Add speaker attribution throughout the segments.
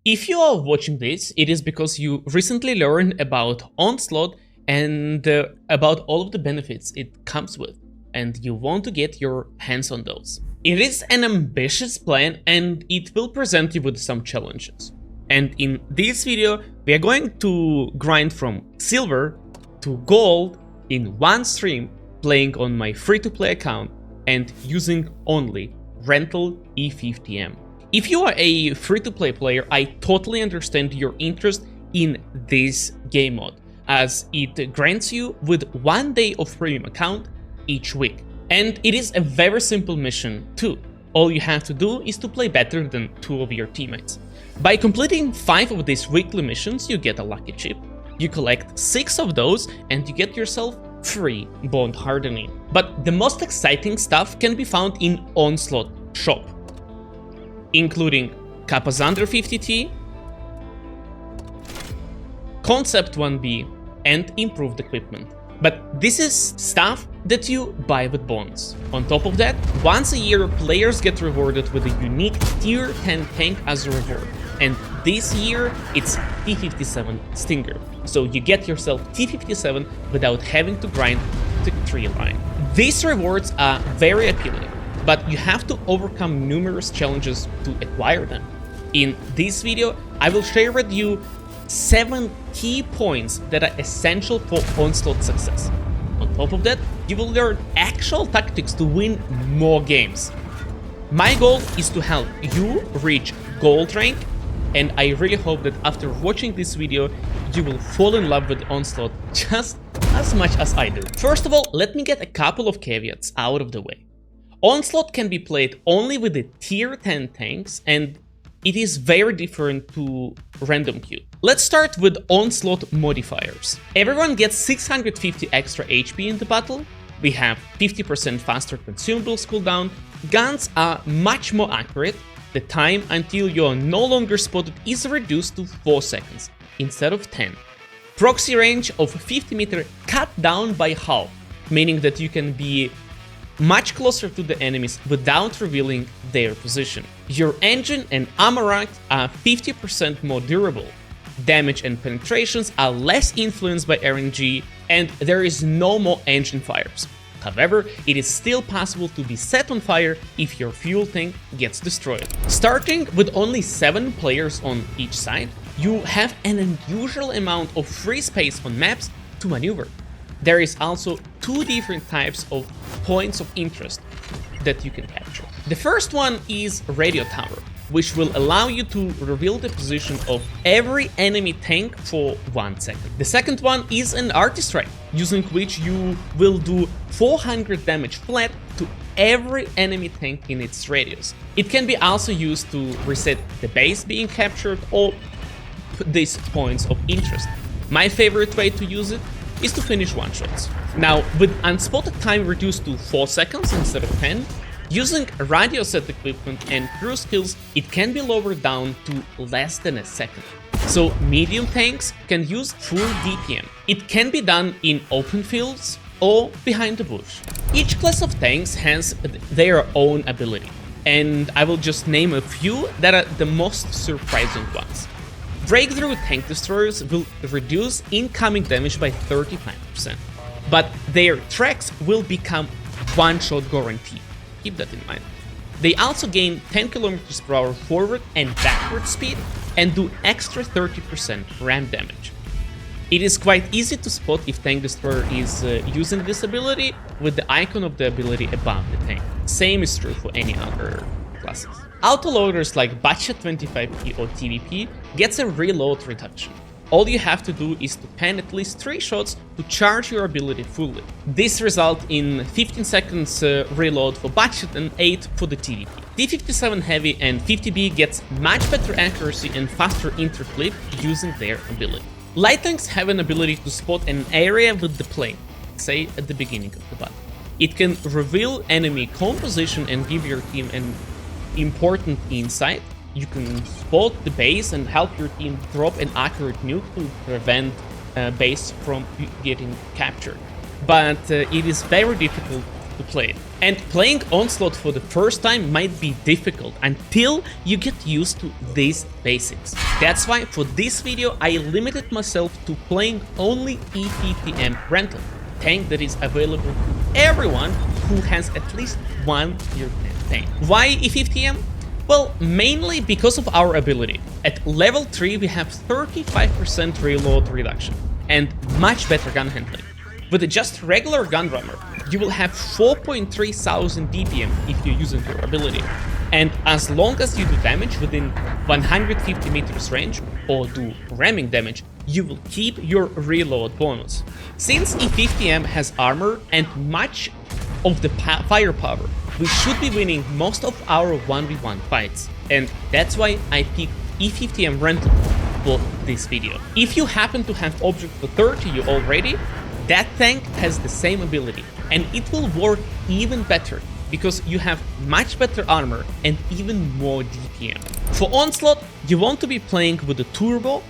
Speaker 1: If you are watching this, it is because you recently learned about Onslaught and about all of the benefits it comes with, and you want to get your hands on those. It is an ambitious plan and it will present you with some challenges. And in this video, we are going to grind from silver to gold in one stream, playing on my free-to-play account and using only rental E50M. If you are a free-to-play player, I totally understand your interest in this game mode, as it grants you with 1 day of premium account each week. And it is a very simple mission too. All you have to do is to play better than 2 of your teammates. By completing 5 of these weekly missions, you get a lucky chip. You collect 6 of those and you get yourself free bond hardening. But the most exciting stuff can be found in Onslaught shop, including Kappa's under 50T, Concept 1B, and improved equipment. But this is stuff that you buy with bonds. On top of that, once a year players get rewarded with a unique tier 10 tank as a reward. And this year it's T57 Stinger. So you get yourself T57 without having to grind the tree line. These rewards are very appealing, but you have to overcome numerous challenges to acquire them. In this video, I will share with you 7 key points that are essential for Onslaught success. On top of that, you will learn actual tactics to win more games. My goal is to help you reach gold rank, and I really hope that after watching this video, you will fall in love with Onslaught just as much as I do. First of all, let me get a couple of caveats out of the way. Onslaught can be played only with the tier 10 tanks, and it is very different to random queue. Let's start with Onslaught Modifiers. Everyone gets 650 extra HP in the battle, we have 50% faster Consumables cooldown, guns are much more accurate, the time until you are no longer spotted is reduced to 4 seconds instead of 10. Proxy range of 50 meters cut down by half, meaning that you can be much closer to the enemies without revealing their position. Your engine and armor rack are 50% more durable. Damage and penetrations are less influenced by RNG, and there is no more engine fires. However, it is still possible to be set on fire if your fuel tank gets destroyed. Starting with only 7 players on each side, you have an unusual amount of free space on maps to maneuver. There is also 2 different types of points of interest that you can capture. The first one is Radio Tower, which will allow you to reveal the position of every enemy tank for 1 second. The second one is an Artist Strike, using which you will do 400 damage flat to every enemy tank in its radius. It can be also used to reset the base being captured or these points of interest. My favorite way to use it is to finish one-shots. Now, with unspotted time reduced to 4 seconds instead of 10, using radio set equipment and crew skills, it can be lowered down to less than a second. So medium tanks can use full DPM. It can be done in open fields or behind the bush. Each class of tanks has their own ability, and I will just name a few that are the most surprising ones. Breakthrough tank destroyers will reduce incoming damage by 35%, but their tracks will become one-shot guarantee. Keep that in mind. They also gain 10 km per hour forward and backward speed and do extra 30% ram damage. It is quite easy to spot if tank destroyer is using this ability with the icon of the ability above the tank. Same is true for any other classes. Autoloaders like Batcha 25P or TVP gets a reload reduction. All you have to do is to pan at least 3 shots to charge your ability fully. This results in 15 seconds reload for Batcha and 8 for the TVP. T57 Heavy and 50B gets much better accuracy and faster interflip using their ability. Light tanks have an ability to spot an area with the plane, say at the beginning of the battle. It can reveal enemy composition and give your team an important insight. You can spot the base and help your team drop an accurate nuke to prevent base from getting captured. But it is very difficult to play it. And playing Onslaught for the first time might be difficult until you get used to these basics. That's why for this video I limited myself to playing only E50M rental, tank that is available to everyone who has at least one tier 10 tank. Why E50M? Well, mainly because of our ability. At level 3 we have 35% reload reduction and much better gun handling. With just regular gun rammer, you will have 4,300 DPM if you're using your ability. And as long as you do damage within 150 meters range or do ramming damage, you will keep your reload bonus. Since E50M has armor and much of the firepower, we should be winning most of our 1v1 fights. And that's why I picked E50M rental for this video. If you happen to have object for 30 already, that tank has the same ability, and it will work even better because you have much better armor and even more DPM. For Onslaught, you want to be playing with the turbo,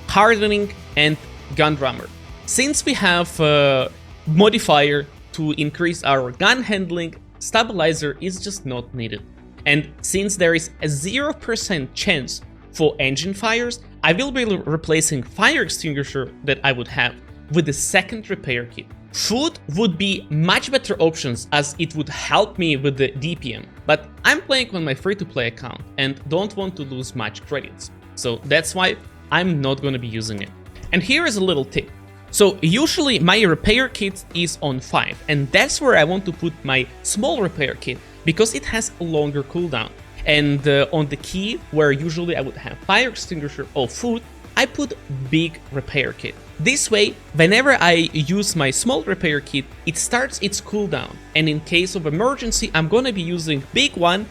Speaker 1: hardening, and gun rammer. Since we have a modifier to increase our gun handling, stabilizer is just not needed. And since there is a 0% chance for engine fires, I will be replacing fire extinguisher that I would have with the second repair kit. Food would be much better options as it would help me with the DPM, but I'm playing on my free-to-play account and don't want to lose much credits, so that's why I'm not gonna be using it. And here is a little tip. So usually my repair kit is on 5, and that's where I want to put my small repair kit because it has a longer cooldown. And on the key, where usually I would have fire extinguisher or food, I put big repair kit. This way, whenever I use my small repair kit, it starts its cooldown, and in case of emergency, I'm gonna be using big one,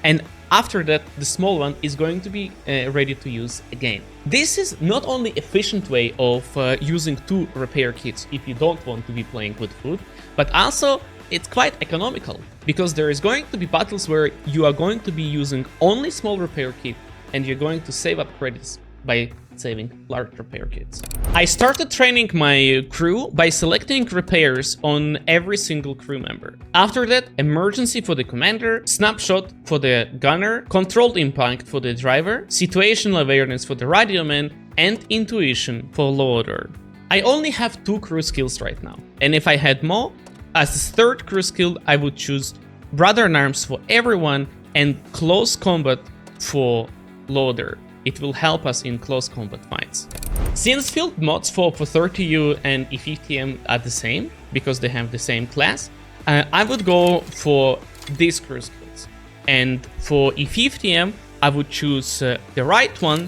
Speaker 1: and after that, the small one is going to be ready to use again. This is not only efficient way of using 2 repair kits if you don't want to be playing with food, but also it's quite economical, because there is going to be battles where you are going to be using only small repair kit, and you're going to save up credits by saving large repair kits. I started training my crew by selecting repairs on every single crew member. After that, emergency for the commander, snapshot for the gunner, controlled impact for the driver, situational awareness for the radio man, and intuition for loader. I only have 2 crew skills right now, and if I had more, as a third crew skill I would choose brother in arms for everyone and close combat for loader. It will help us in close combat fights. Since field mods for 30U and E50M are the same, because they have the same class, I would go for these crew skills. And for E50M, I would choose the right one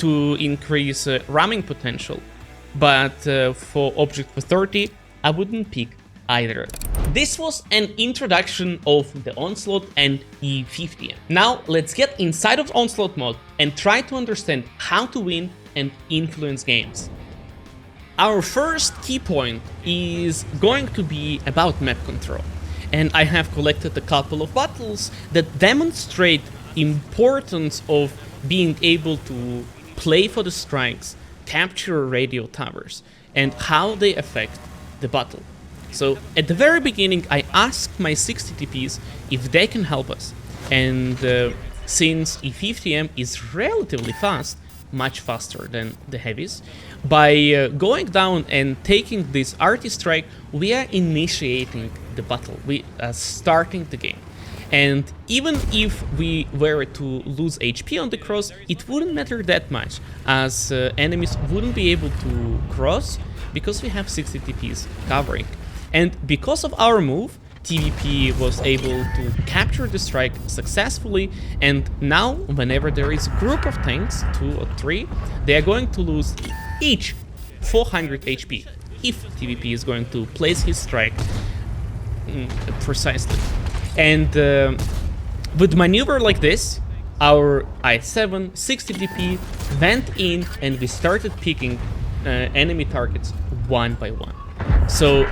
Speaker 1: to increase ramming potential, but for object for 30, I wouldn't pick either. This was an introduction of the Onslaught and E50M. Now let's get inside of Onslaught mod and try to understand how to win and influence games. Our first key point is going to be about map control, and I have collected a couple of battles that demonstrate importance of being able to play for the strikes, capture radio towers, and how they affect the battle. So at the very beginning, I asked my 60 TPs if they can help us, and since E50M is relatively fast, much faster than the heavies, by going down and taking this RT strike, we are initiating the battle, we are starting the game. And even if we were to lose HP on the cross, it wouldn't matter that much, as enemies wouldn't be able to cross because we have 60 TPs covering. And because of our move, TVP was able to capture the strike successfully, and now whenever there is a group of tanks, 2 or 3, they are going to lose each 400 HP if TVP is going to place his strike precisely. And with maneuver like this, our i7 60 DP went in and we started picking enemy targets one by one. So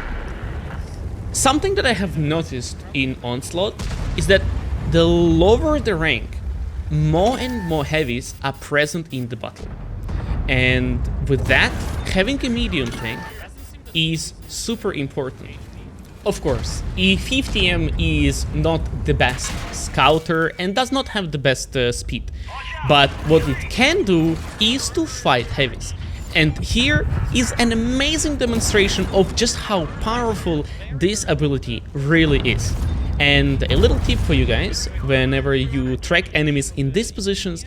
Speaker 1: something that I have noticed in Onslaught is that the lower the rank, more and more heavies are present in the battle. And with that, having a medium tank is super important.
Speaker 2: Of course, E50M is not the best scouter and does not have the best speed, but what it can do is to fight heavies. And here is an amazing demonstration of just how powerful this ability really is. And a little tip for you guys: whenever you track enemies in these positions,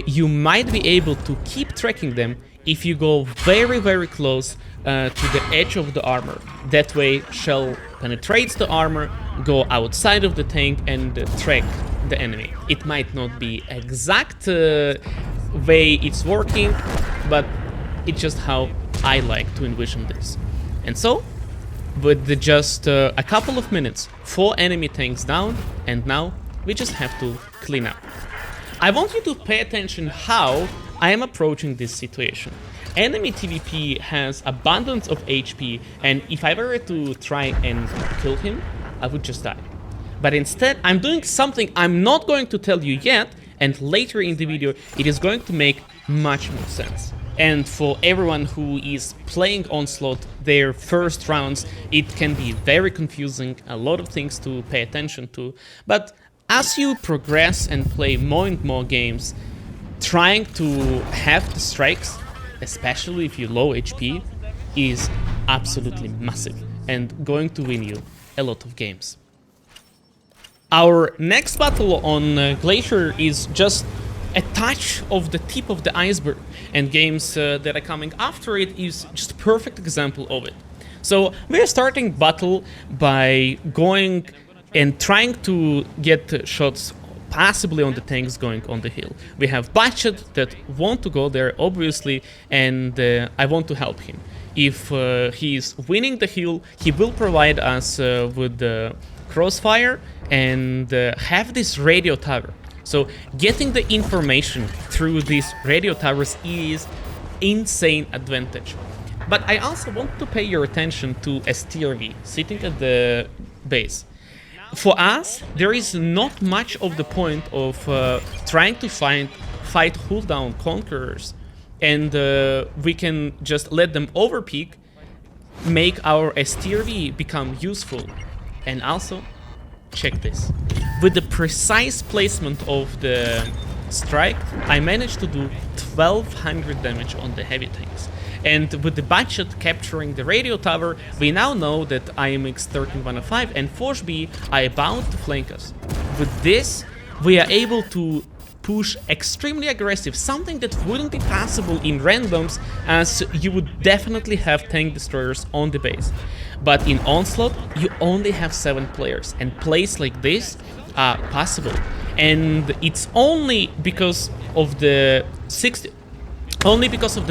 Speaker 2: you might be able to keep tracking them if you go very close to the edge of the armor. That way shell penetrates the armor, go outside of the tank and track the enemy. It might not be exact way it's working, but it's just how I like to envision this. And so, with just a couple of minutes, 4 enemy tanks down, and now we just have to clean up. I want you to pay attention how I am approaching this situation. Enemy TVP has abundance of HP, and if I were to try and kill him, I would just die. But instead, I'm doing something I'm not going to tell you yet, and later in the video it is going to make much more sense. And for everyone who is playing Onslaught their first rounds, it can be very confusing, a lot of things to pay attention to, but as you progress and play more and more games, trying to have the strikes, especially if you're low HP, is absolutely massive and going to win you a lot of games. Our next battle on Glacier is just a touch of the tip of the iceberg, and games that are coming after it is just a perfect example of it. So we're starting battle by going and trying to get shots possibly on the tanks going on the hill. We have Budget that want to go there, obviously, and I want to help him. If he is winning the hill, he will provide us with the crossfire and have this radio tower. So getting the information through these radio towers is insane advantage. But I also want to pay your attention to STRV sitting at the base. For us, there is not much of the point of trying to fight cooldown conquerors, and we can just let them overpeak, make our STRV become useful. And also, check this. With the precise placement of the strike, I managed to do 1200 damage on the heavy tanks. And with the Budget capturing the radio tower, we now know that IMX 13105 and Forge B are about to flank us. With this, we are able to push extremely aggressive, something that wouldn't be possible in randoms, as you would definitely have tank destroyers on the base. But in Onslaught, you only have 7 players, and plays like this are possible. And it's only because of the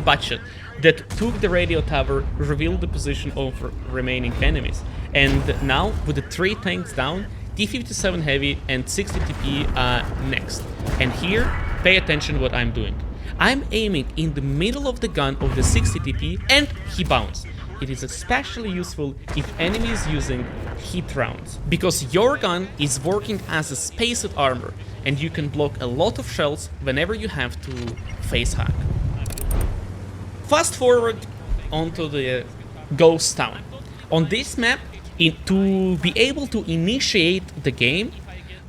Speaker 2: Budget that took the radio tower, revealed the position of remaining enemies. And now, with the 3 tanks down, T57 Heavy and 60 TP are next. And here, pay attention what I'm doing. I'm aiming in the middle of the gun of the 60 TP and he bounced. It is especially useful if enemy is using hit rounds, because your gun is working as a spaced armor and you can block a lot of shells whenever you have to face hack. Fast forward onto the Ghost Town. On this map, to be able to initiate the game,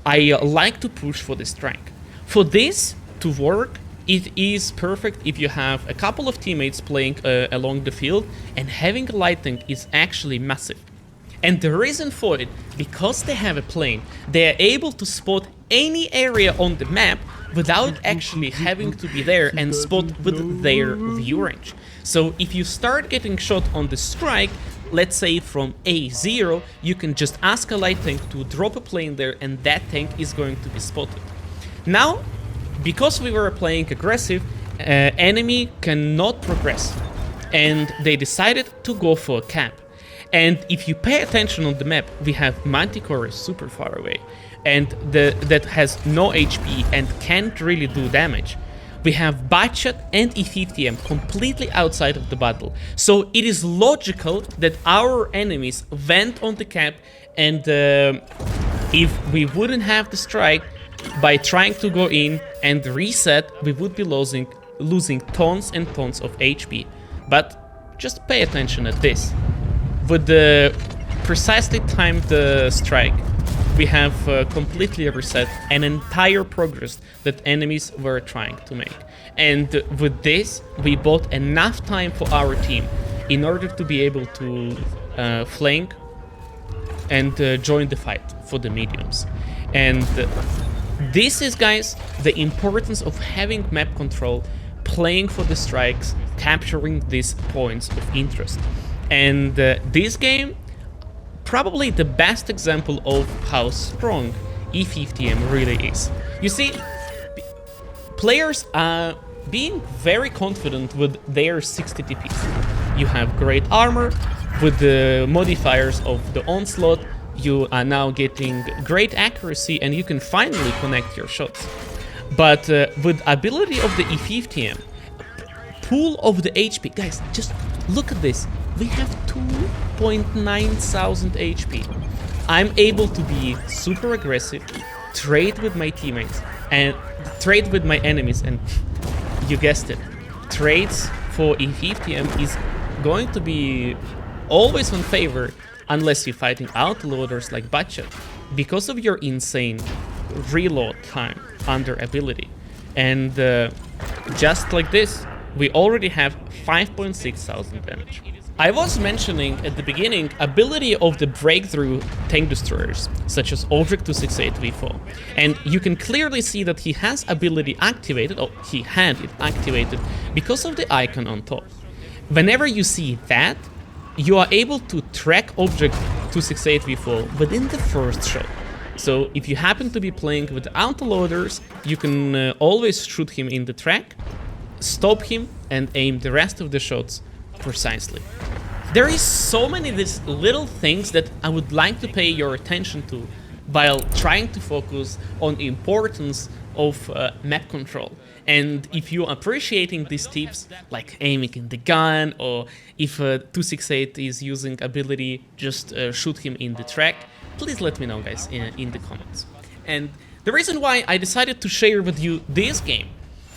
Speaker 2: I like to push for the strike. For this to work, it is perfect if you have a couple of teammates playing along the field, and having a light tank is actually massive. And the reason for it, because they have a plane, they are able to spot any area on the map without actually having to be there and spot with their view range. So if you start getting shot on the strike, let's say from A0, you can just ask a light tank to drop a plane there and that tank is going to be spotted. Now, because we were playing aggressive, enemy cannot progress, and they decided to go for a cap. And if you pay attention on the map, we have Manticore super far away, and that has no HP and can't really do damage. We have Budget and E50M completely outside of the battle, so it is logical that our enemies went on the cap, and if we wouldn't have the strike, by trying to go in and reset, we would be losing tons and tons of HP. But just pay attention at this. With the precisely timed the strike, we have completely reset an entire progress that enemies were trying to make. And with this, we bought enough time for our team in order to be able to flank and join the fight for the mediums. And this is, guys, the importance of having map control, playing for the strikes, capturing these points of interest. And this game, probably the best example of how strong E50M really is. You see, players are being very confident with their 60 TPs. You have great armor. With the modifiers of the Onslaught, you are now getting great accuracy and you can finally connect your shots. But with ability of the E50M, pool of the HP, guys, just look at this. We have 2.9 thousand HP. I'm able to be super aggressive, trade with my teammates, and trade with my enemies, and you guessed it, trades for E50M is going to be always on favor unless you're fighting outloaders like Butcher, because of your insane reload time under ability. And just like this, we already have 5.6 thousand damage. I was mentioning at the beginning ability of the breakthrough tank destroyers, such as Object 268 V4. And you can clearly see that he has ability activated, or he had it activated, because of the icon on top. Whenever you see that, you are able to track Object 268 V4 within the first shot. So if you happen to be playing with autoloaders, you can always shoot him in the track, stop him, and aim the rest of the shots precisely. There is so many these little things that I would like to pay your attention to while trying to focus on the importance of map control. And if you're appreciating these tips, like aiming in the gun, or if 268 is using ability, just shoot him in the track, please let me know, guys, in the comments. And the reason why I decided to share with you this game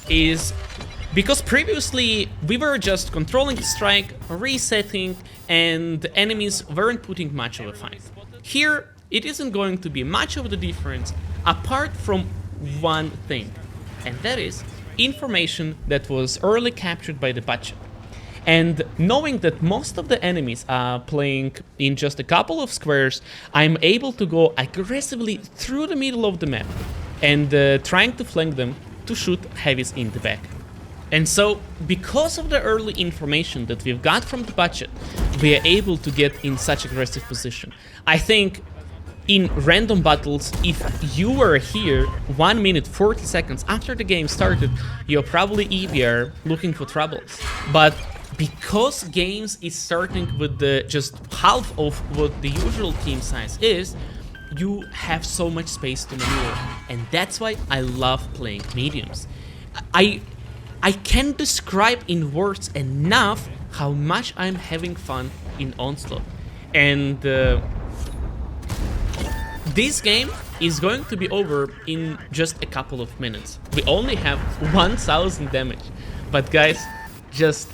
Speaker 2: is because previously we were just controlling the strike, resetting, and the enemies weren't putting much of a fight. Here, it isn't going to be much of the difference apart from one thing, and that is information that was early captured by the Butcher. And knowing that most of the enemies are playing in just a couple of squares, I'm able to go aggressively through the middle of the map and trying to flank them to shoot heavies in the back. And so, because of the early information that we've got from the budget, we are able to get in such aggressive position. I think in random battles, if you were here 1 minute 40 seconds after the game started, you're probably EBR looking for troubles. But because games is starting with just half of what the usual team size is, you have so much space to maneuver, and that's why I love playing mediums. I can't describe in words enough how much I'm having fun in Onslaught. And this game is going to be over in just a couple of minutes. We only have 1000 damage. But guys, just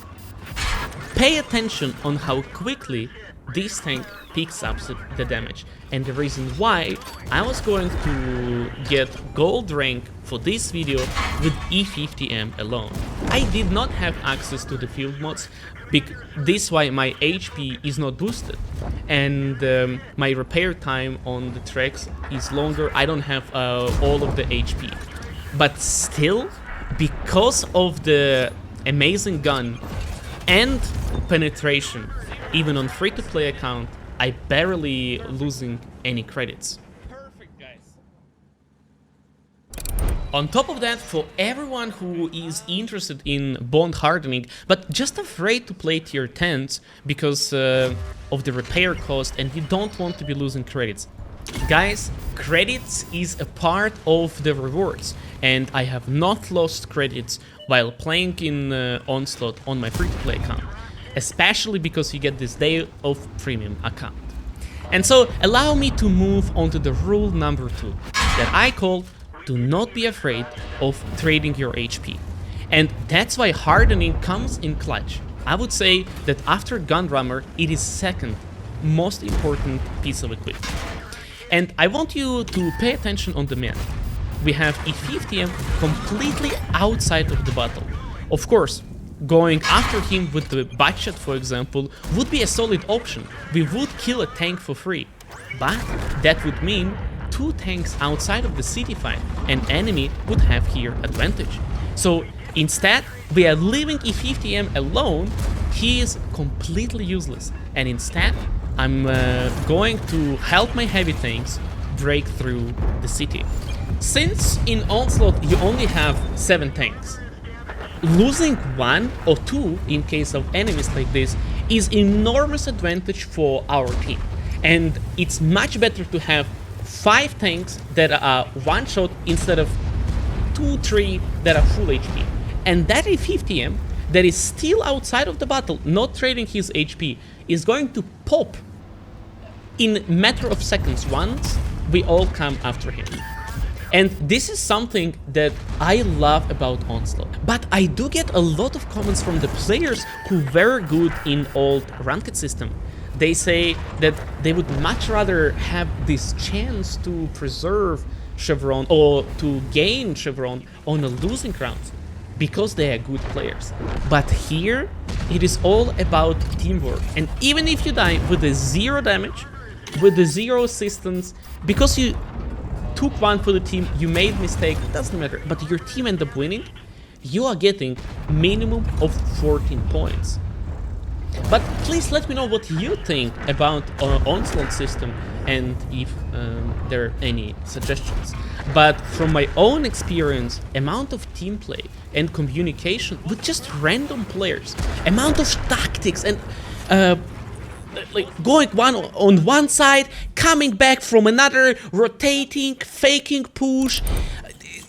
Speaker 2: pay attention on how quickly this tank picks up the damage. And the reason why I was going to get gold rank for this video with E50M alone. I did not have access to the field mods, this why my HP is not boosted, and my repair time on the tracks is longer. I don't have all of the HP, but still, because of the amazing gun and penetration, even on free-to-play account, I barely losing any credits. Perfect, guys. On top of that, for everyone who is interested in bond hardening, but just afraid to play tier 10s because of the repair cost and you don't want to be losing credits. Guys, credits is a part of the rewards, and I have not lost credits while playing in Onslaught on my free-to-play account. Especially because you get this day of premium account. And so allow me to move on to the rule number 2 that I call do not be afraid of trading your HP. And that's why hardening comes in clutch. I would say that after Gunrunner, it is second most important piece of equipment. And I want you to pay attention on the map. We have E50M completely outside of the battle. Of course, going after him with the budget, for example, would be a solid option. We would kill a tank for free. But that would mean 2 tanks outside of the city fight, and enemy would have here advantage. So instead, we are leaving E50M alone. He is completely useless, and instead I'm going to help my heavy tanks break through the city. Since in Onslaught you only have 7 tanks, losing 1 or 2 in case of enemies like this is enormous advantage for our team. And it's much better to have 5 tanks that are one-shot instead of 2-3 that are full HP. And that E50M that is still outside of the battle, not trading his HP, is going to pop in a matter of seconds once we all come after him. And this is something that I love about Onslaught. But I do get a lot of comments from the players who were good in old ranked system. They say that they would much rather have this chance to preserve Chevron or to gain Chevron on a losing round because they are good players. But here it is all about teamwork. And even if you die with a 0 damage, with the 0 assistance, because you took 1 for the team, you made mistake, doesn't matter, but your team end up winning, you are getting minimum of 14 points. But please let me know what you think about Onslaught system and if there are any suggestions. But from my own experience, amount of team play and communication with just random players, amount of tactics and like going on one side, coming back from another, rotating, faking push,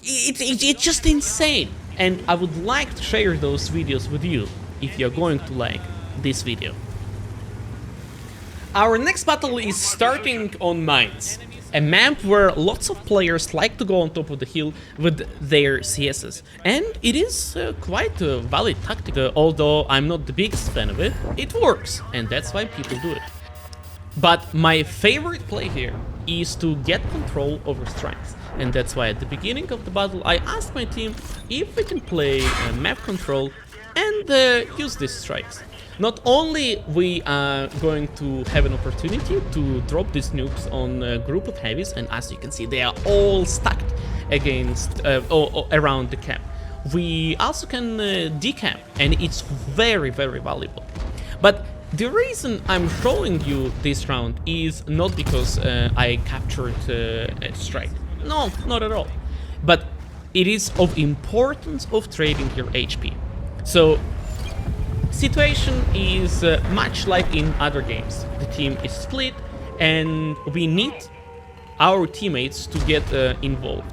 Speaker 2: it's just insane. And I would like to share those videos with you if you're going to like this video. Our next battle is starting on Mines, a map where lots of players like to go on top of the hill with their CSs, and it is quite a valid tactic. Although I'm not the biggest fan of it, it works, and that's why people do it. But my favorite play here is to get control over strikes, and that's why at the beginning of the battle I asked my team if we can play map control and use these strikes. Not only we are going to have an opportunity to drop these nukes on a group of heavies, and as you can see they are all stacked against around the cap. We also can decap, and it's very valuable. But the reason I'm showing you this round is not because I captured a strike. No, not at all. But it is of importance of trading your HP. So situation is much like in other games. The team is split and we need our teammates to get involved.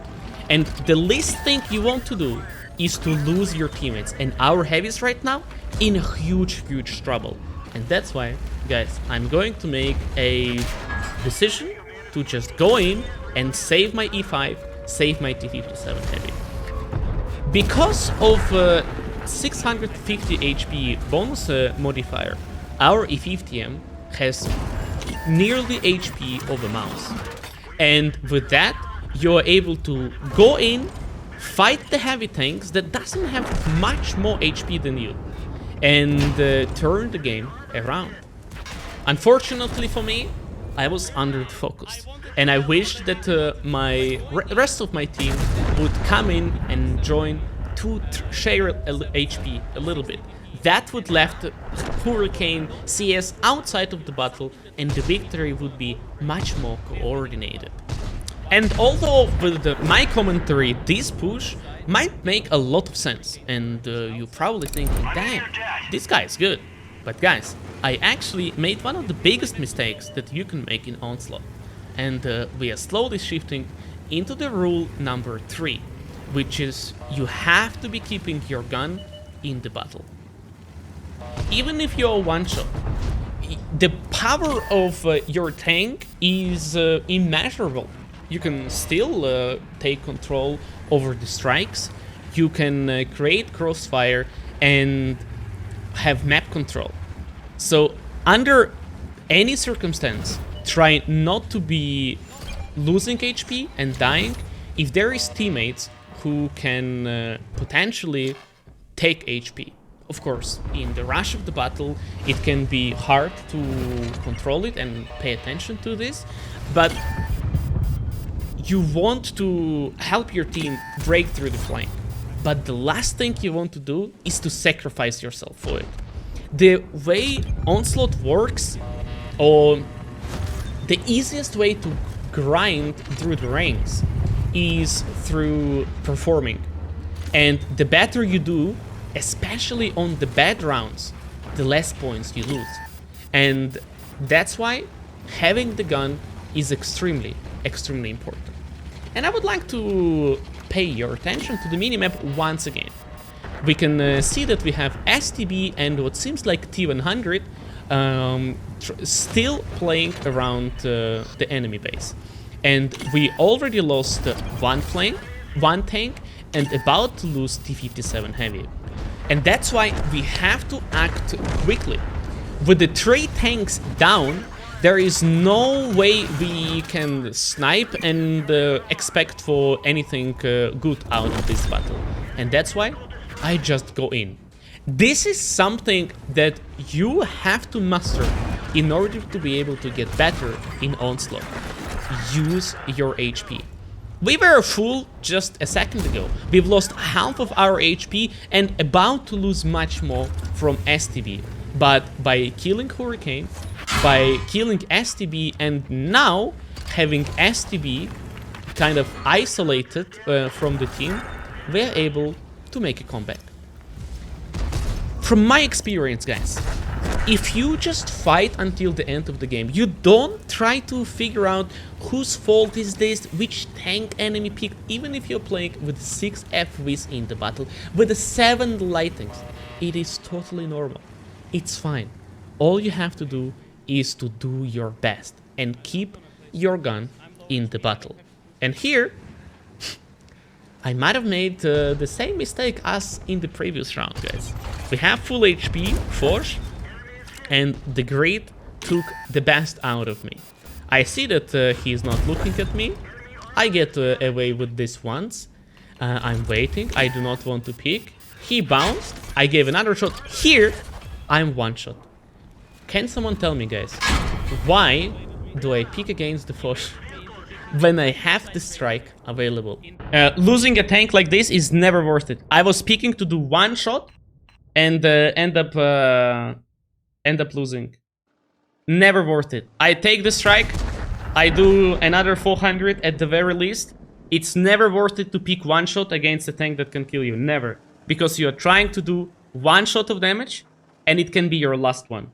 Speaker 2: And the least thing you want to do is to lose your teammates. And our heavies right now in a huge trouble. And that's why, guys, I'm going to make a decision to just go in and save my E5, save my T57 heavy. Because of 650 HP bonus modifier, our E50M has nearly HP of a mouse. And with that, you're able to go in, fight the heavy tanks that doesn't have much more HP than you, and turn the game around. Unfortunately for me, I was under focused, and I wish that my rest of my team would come in and join to share HP a little bit. That would left Hurricane CS outside of the battle, and the victory would be much more coordinated. And although with my commentary this push might make a lot of sense, and you're probably thinking, damn, this guy is good. But guys, I actually made one of the biggest mistakes that you can make in Onslaught, and we are slowly shifting into the rule number 3, which is you have to be keeping your gun in the battle. Even if you're one-shot, the power of your tank is immeasurable. You can still take control over the strikes, you can create crossfire and have map control. So under any circumstance, try not to be losing HP and dying if there is teammates who can potentially take HP. Of course, in the rush of the battle, it can be hard to control it and pay attention to this, but you want to help your team break through the flank. But the last thing you want to do is to sacrifice yourself for it. The way Onslaught works, or the easiest way to grind through the ranks, is through performing. And the better you do, especially on the bad rounds, the less points you lose. And that's why having the gun is extremely, extremely important. And I would like to pay your attention to the minimap once again. We can see that we have STB and what seems like T100 still playing around the enemy base. And we already lost one flank, one tank, and about to lose T57 heavy. And that's why we have to act quickly. With the 3 tanks down, there is no way we can snipe and expect for anything good out of this battle. And that's why I just go in. This is something that you have to master in order to be able to get better in Onslaught. Use your HP. We were full just a second ago. We've lost half of our HP and about to lose much more from STB. But by killing Hurricane, by killing STB, and now having STB kind of isolated from the team, we're able to make a comeback. From my experience, guys, if you just fight until the end of the game, you don't try to figure out whose fault is this, which tank enemy picked, even if you're playing with 6 FVs in the battle, with the 7 lightings, it is totally normal. It's fine. All you have to do is to do your best and keep your gun in the battle. And here, I might have made the same mistake as in the previous round, guys. We have full HP, Forge, and the Grid took the best out of me. I see that he's not looking at me. I get away with this once. I'm waiting. I do not want to pick. He bounced. I gave another shot. Here, I'm one shot. Can someone tell me, guys, why do I pick against the Forge when I have the strike available? Losing a tank like this is never worth it. I was picking to do one shot and end up losing. Never worth it. I take the strike, I do another 400 at the very least. It's never worth it to pick one shot against a tank that can kill you. Never. Because you're trying to do one shot of damage and it can be your last one.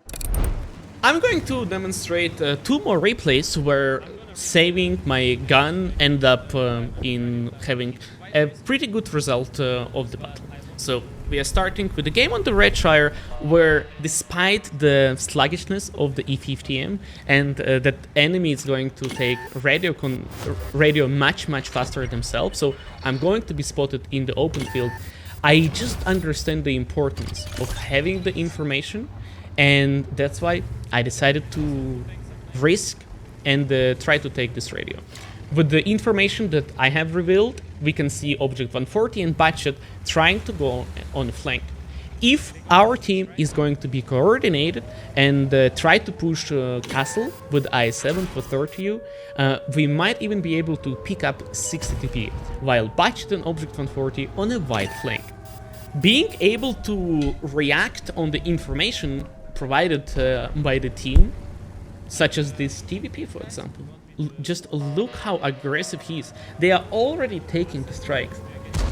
Speaker 2: I'm going to demonstrate 2 more replays where saving my gun ended up in having a pretty good result of the battle. So we are starting with the game on the Red Shire, where despite the sluggishness of the E50M and that enemy is going to take radio much faster themselves, so I'm going to be spotted in the open field. I just understand the importance of having the information, and that's why I decided to risk and try to take this radio. With the information that I have revealed, we can see Object 140 and Batshot trying to go on the flank. If our team is going to be coordinated and try to push Castle with I7 for 30U, we might even be able to pick up 60 TP, while Batshot and Object 140 on a wide flank. Being able to react on the information provided by the team, such as this TVP for example, just look how aggressive he is. They are already taking the strikes,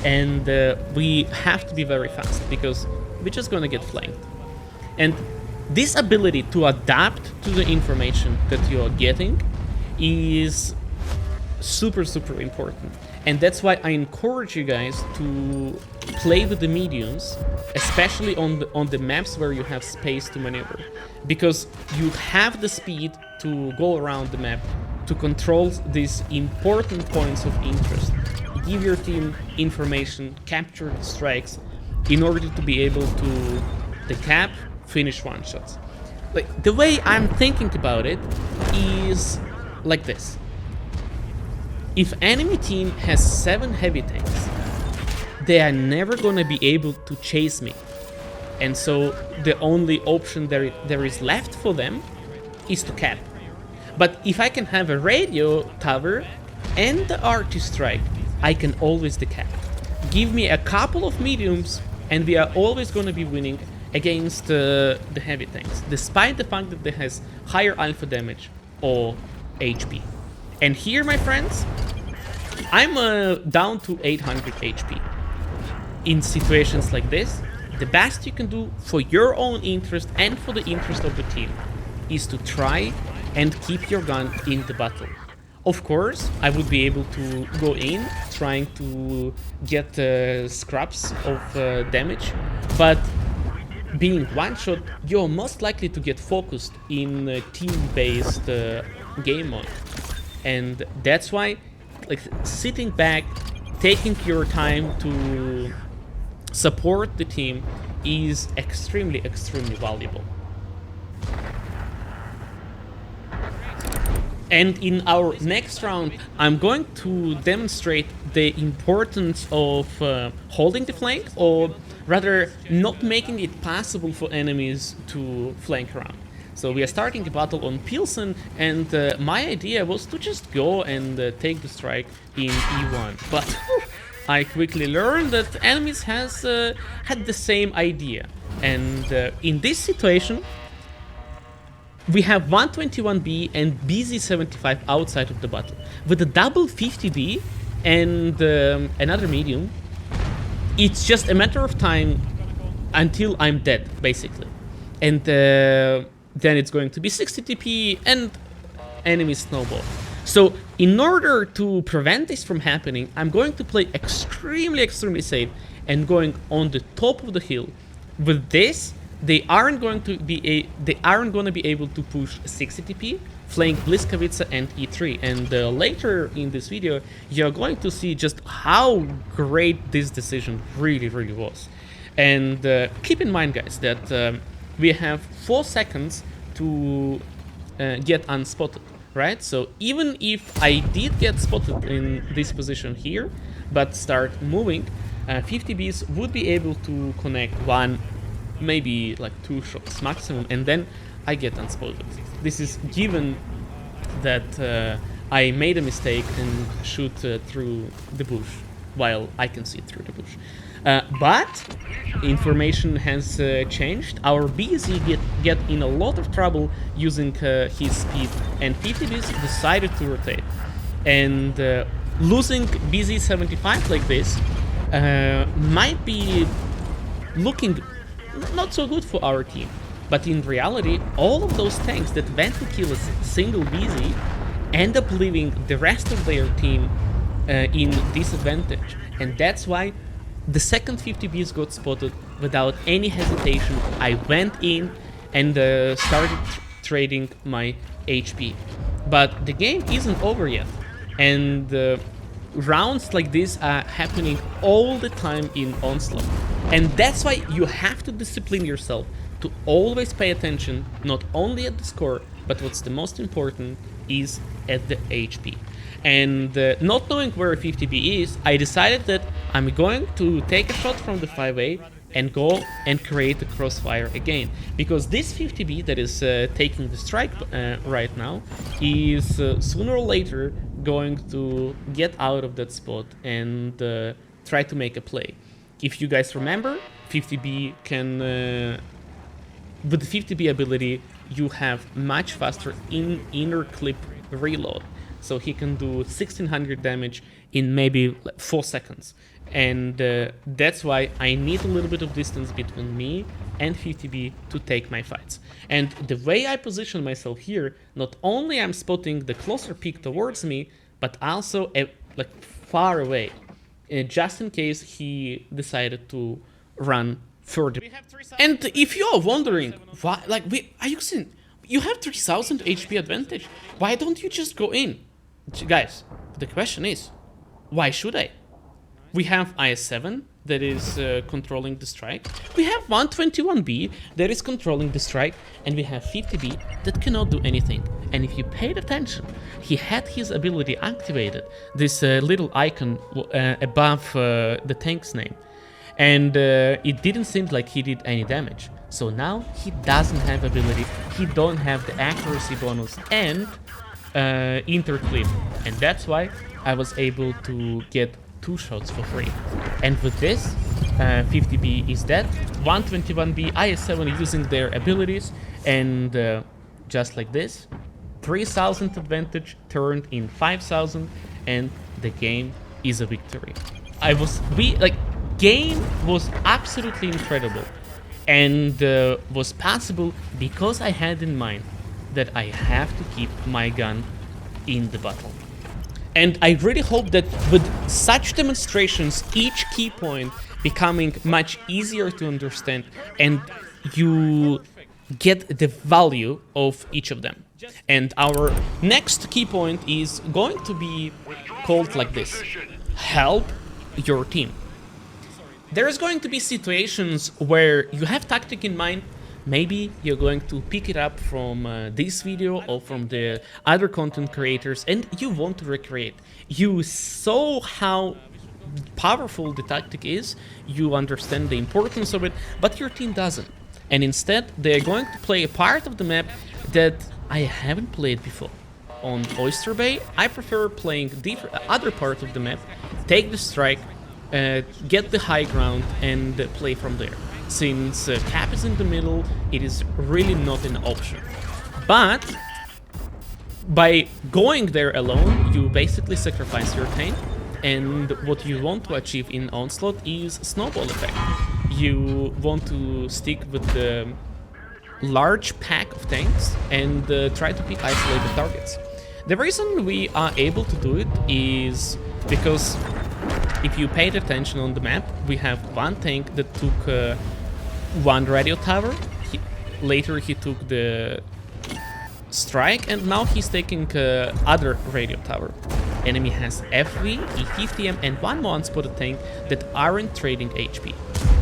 Speaker 2: and we have to be very fast because we're just gonna get flanked. And this ability to adapt to the information that you're getting is super important, and that's why I encourage you guys to play with the mediums, especially on the maps where you have space to maneuver, because you have the speed to go around the map, to control these important points of interest, give your team information, capture the strikes, in order to be able to decap, finish one-shots. like the way I'm thinking about it is like this. If enemy team has 7 heavy tanks, they are never gonna be able to chase me. And so the only option there is left for them is to cap. But if I can have a radio tower and the arty strike, I can always decap. Give me a couple of mediums and we are always gonna be winning against the heavy tanks, despite the fact that they has higher alpha damage or HP. And here, my friends, I'm down to 800 HP. In situations like this, the best you can do for your own interest and for the interest of the team is to try and keep your gun in the battle. Of course, I would be able to go in trying to get scraps of damage, but being one-shot, you're most likely to get focused in team-based game mode. And that's why, like, sitting back, taking your time to support the team is extremely, extremely valuable. And in our next round, I'm going to demonstrate the importance of holding the flank, or rather not making it possible for enemies to flank around. So we are starting a battle on Pilsen, and my idea was to just go and take the strike in E1. But I quickly learned that enemies has had the same idea. And in this situation, we have 121B and BZ75 outside of the battle. With a double 50B and another medium, it's just a matter of time until I'm dead, basically. And then it's going to be 60 TP and enemy snowball. So in order to prevent this from happening, I'm going to play extremely, extremely safe and going on the top of the hill. With this, they aren't going to be able to push 60 TP, flank Bliskavica and E3. And later in this video, you're going to see just how great this decision really, really was. And keep in mind, guys, that we have 4 seconds to get unspotted, right? So even if I did get spotted in this position here, but start moving, 50Bs would be able to connect 1, maybe like 2 shots maximum, and then I get unspotted. This is given that I made a mistake and shoot through the bush while I can see through the bush. But information has changed. Our BZ get in a lot of trouble using his speed, and 50Bs decided to rotate. And losing BZ75 like this might be looking not so good for our team. But in reality, all of those tanks that went to kill a single BZ end up leaving the rest of their team in disadvantage. And that's why the second 50Bs got spotted without any hesitation. I went in and started trading my HP. But the game isn't over yet. And rounds like this are happening all the time in Onslaught. And that's why you have to discipline yourself to always pay attention, not only at the score, but what's the most important is at the HP. And not knowing where 50B is, I decided that I'm going to take a shot from the 5A and go and create a crossfire again. Because this 50B that is taking the strike right now is sooner or later going to get out of that spot and try to make a play. If you guys remember, 50B can... with the 50B ability, you have much faster inner clip reload. So he can do 1600 damage in maybe 4 seconds. And that's why I need a little bit of distance between me and 50B to take my fights. And the way I position myself here, not only I'm spotting the closer peak towards me, but also like far away, just in case he decided to run further. And if you're wondering why, like, iyouxin, you have 3000 HP advantage. Why don't you just go in? Guys, the question is, why should I? We have IS-7, that is controlling the strike. We have 121B that is controlling the strike, and we have 50B that cannot do anything. And if you paid attention, he had his ability activated, this little icon above the tank's name. And it didn't seem like he did any damage. So now he doesn't have ability, he don't have the accuracy bonus and interclip. And that's why I was able to get 2 shots for free. And with this, 50B is dead, 121B, IS-7 using their abilities, and just like this, 3000 advantage turned in 5000, and the game is a victory. Game was absolutely incredible, and was possible because I had in mind that I have to keep my gun in the battle. And I really hope that with such demonstrations, each key point becoming much easier to understand, and you get the value of each of them. And our next key point is going to be called like this: help your team. There's going to be situations where you have tactic in mind. Maybe you're going to pick it up from this video or from the other content creators, and you want to recreate. You saw how powerful the tactic is, you understand the importance of it, but your team doesn't. And instead, they're going to play a part of the map that I haven't played before. On Oyster Bay, I prefer playing other part of the map, take the strike, get the high ground, and play from there. Since cap is in the middle, it is really not an option. But by going there alone, you basically sacrifice your tank, and what you want to achieve in Onslaught is snowball effect. You want to stick with the large pack of tanks and try to pick isolated targets. The reason we are able to do it is because if you paid attention on the map, we have one tank that took one radio tower, later he took the strike, and now he's taking other radio tower. Enemy has FV, E50M, and one more unspotted tank that aren't trading HP.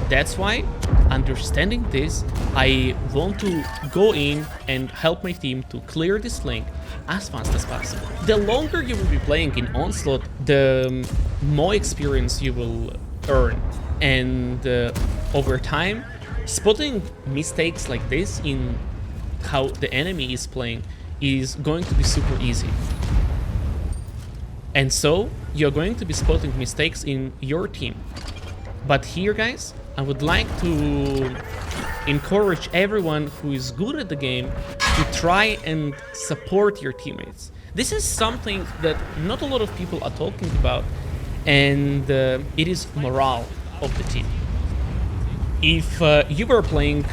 Speaker 2: That's why, understanding this, I want to go in and help my team to clear this lane as fast as possible. The longer you will be playing in Onslaught, the more experience you will earn, and over time, spotting mistakes like this in how the enemy is playing is going to be super easy. And so, you're going to be spotting mistakes in your team. But here, guys, I would like to encourage everyone who is good at the game to try and support your teammates. This is something that not a lot of people are talking about, and it is morale of the team. If you were playing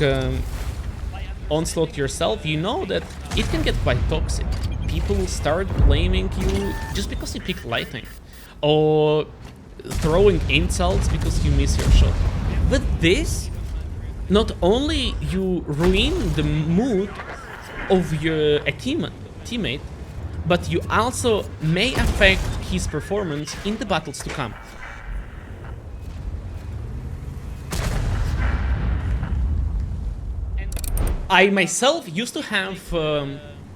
Speaker 2: Onslaught yourself, you know that it can get quite toxic. People start blaming you just because you picked lightning, or throwing insults because you miss your shot. With this, not only you ruin the mood of your teammate, but you also may affect his performance in the battles to come. I myself used to have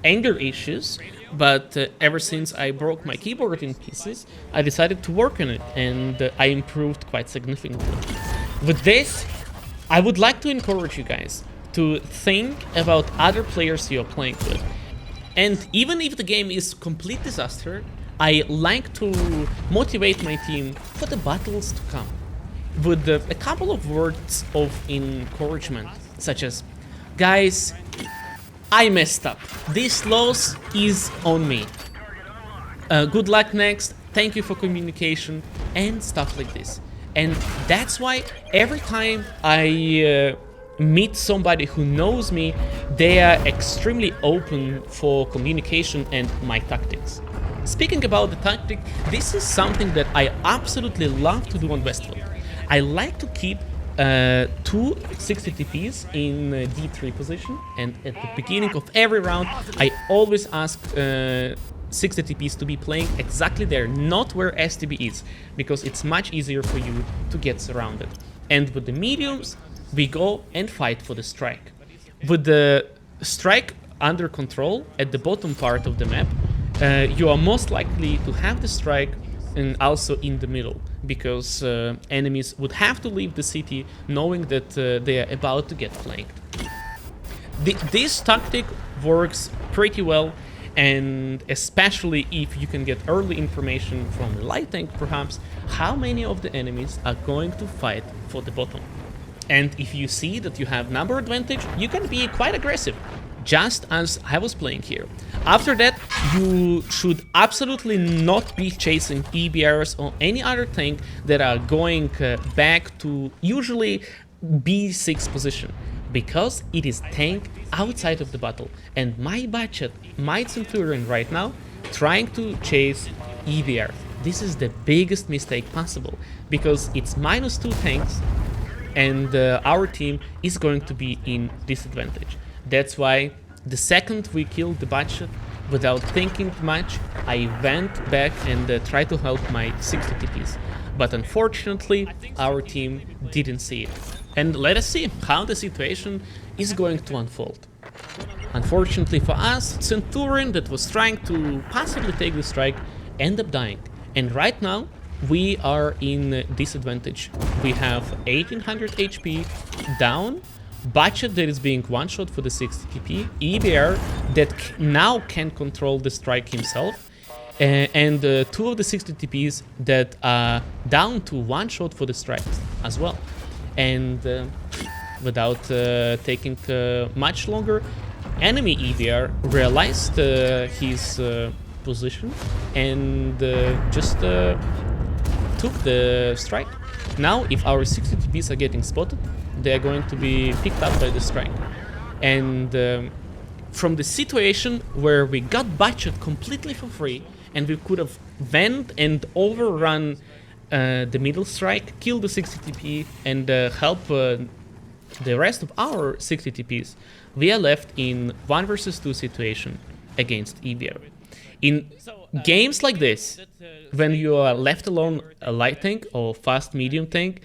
Speaker 2: anger issues, but ever since I broke my keyboard in pieces, I decided to work on it, and I improved quite significantly. With this, I would like to encourage you guys to think about other players you're playing with. And even if the game is complete disaster, I like to motivate my team for the battles to come with a couple of words of encouragement, such as, guys, I messed up. This loss is on me. Good luck next. Thank you for communication and stuff like this. And that's why every time I meet somebody who knows me, they are extremely open for communication and my tactics. Speaking about the tactic, this is something that I absolutely love to do on Westwood. I like to keep 2 60 TPs in D3 position, and at the beginning of every round I always ask 60 TPs to be playing exactly there, not where STB is, because it's much easier for you to get surrounded. And with the mediums, we go and fight for the strike. With the strike under control at the bottom part of the map, you are most likely to have the strike and also in the middle, because enemies would have to leave the city knowing that they are about to get flanked. This tactic works pretty well, and especially if you can get early information from the light tank perhaps, how many of the enemies are going to fight for the bottom. And if you see that you have number advantage, you can be quite aggressive, just as I was playing here. After that, you should absolutely not be chasing EBRs or any other tank that are going back to usually B6 position, because it is tank outside of the battle, and my budget, my Centurion right now, trying to chase EBR. This is the biggest mistake possible, because it's -2 tanks, and our team is going to be in disadvantage. That's why the second we killed the budget, without thinking much, I went back and tried to help my 60 TPs. But unfortunately, our team didn't see it. And let us see how the situation is going to unfold. Unfortunately for us, Centurion that was trying to possibly take the strike ended up dying. And right now, we are in disadvantage. We have 1800 HP down, budget that is being one-shot for the 60 TP, EBR that now can control the strike himself, and 2 of the 60 TPs that are down to one-shot for the strikes as well. And without taking much longer, enemy EBR realized his position and just took the strike. Now, if our 60 TPs are getting spotted, they are going to be picked up by the strike. And from the situation where we got budget completely for free, and we could have went and overrun the middle strike, kill the 60 TP, and help the rest of our 60 TPs, we are left in 1 versus 2 situation against EBR. In games like this, when you are left alone a light tank or fast medium tank,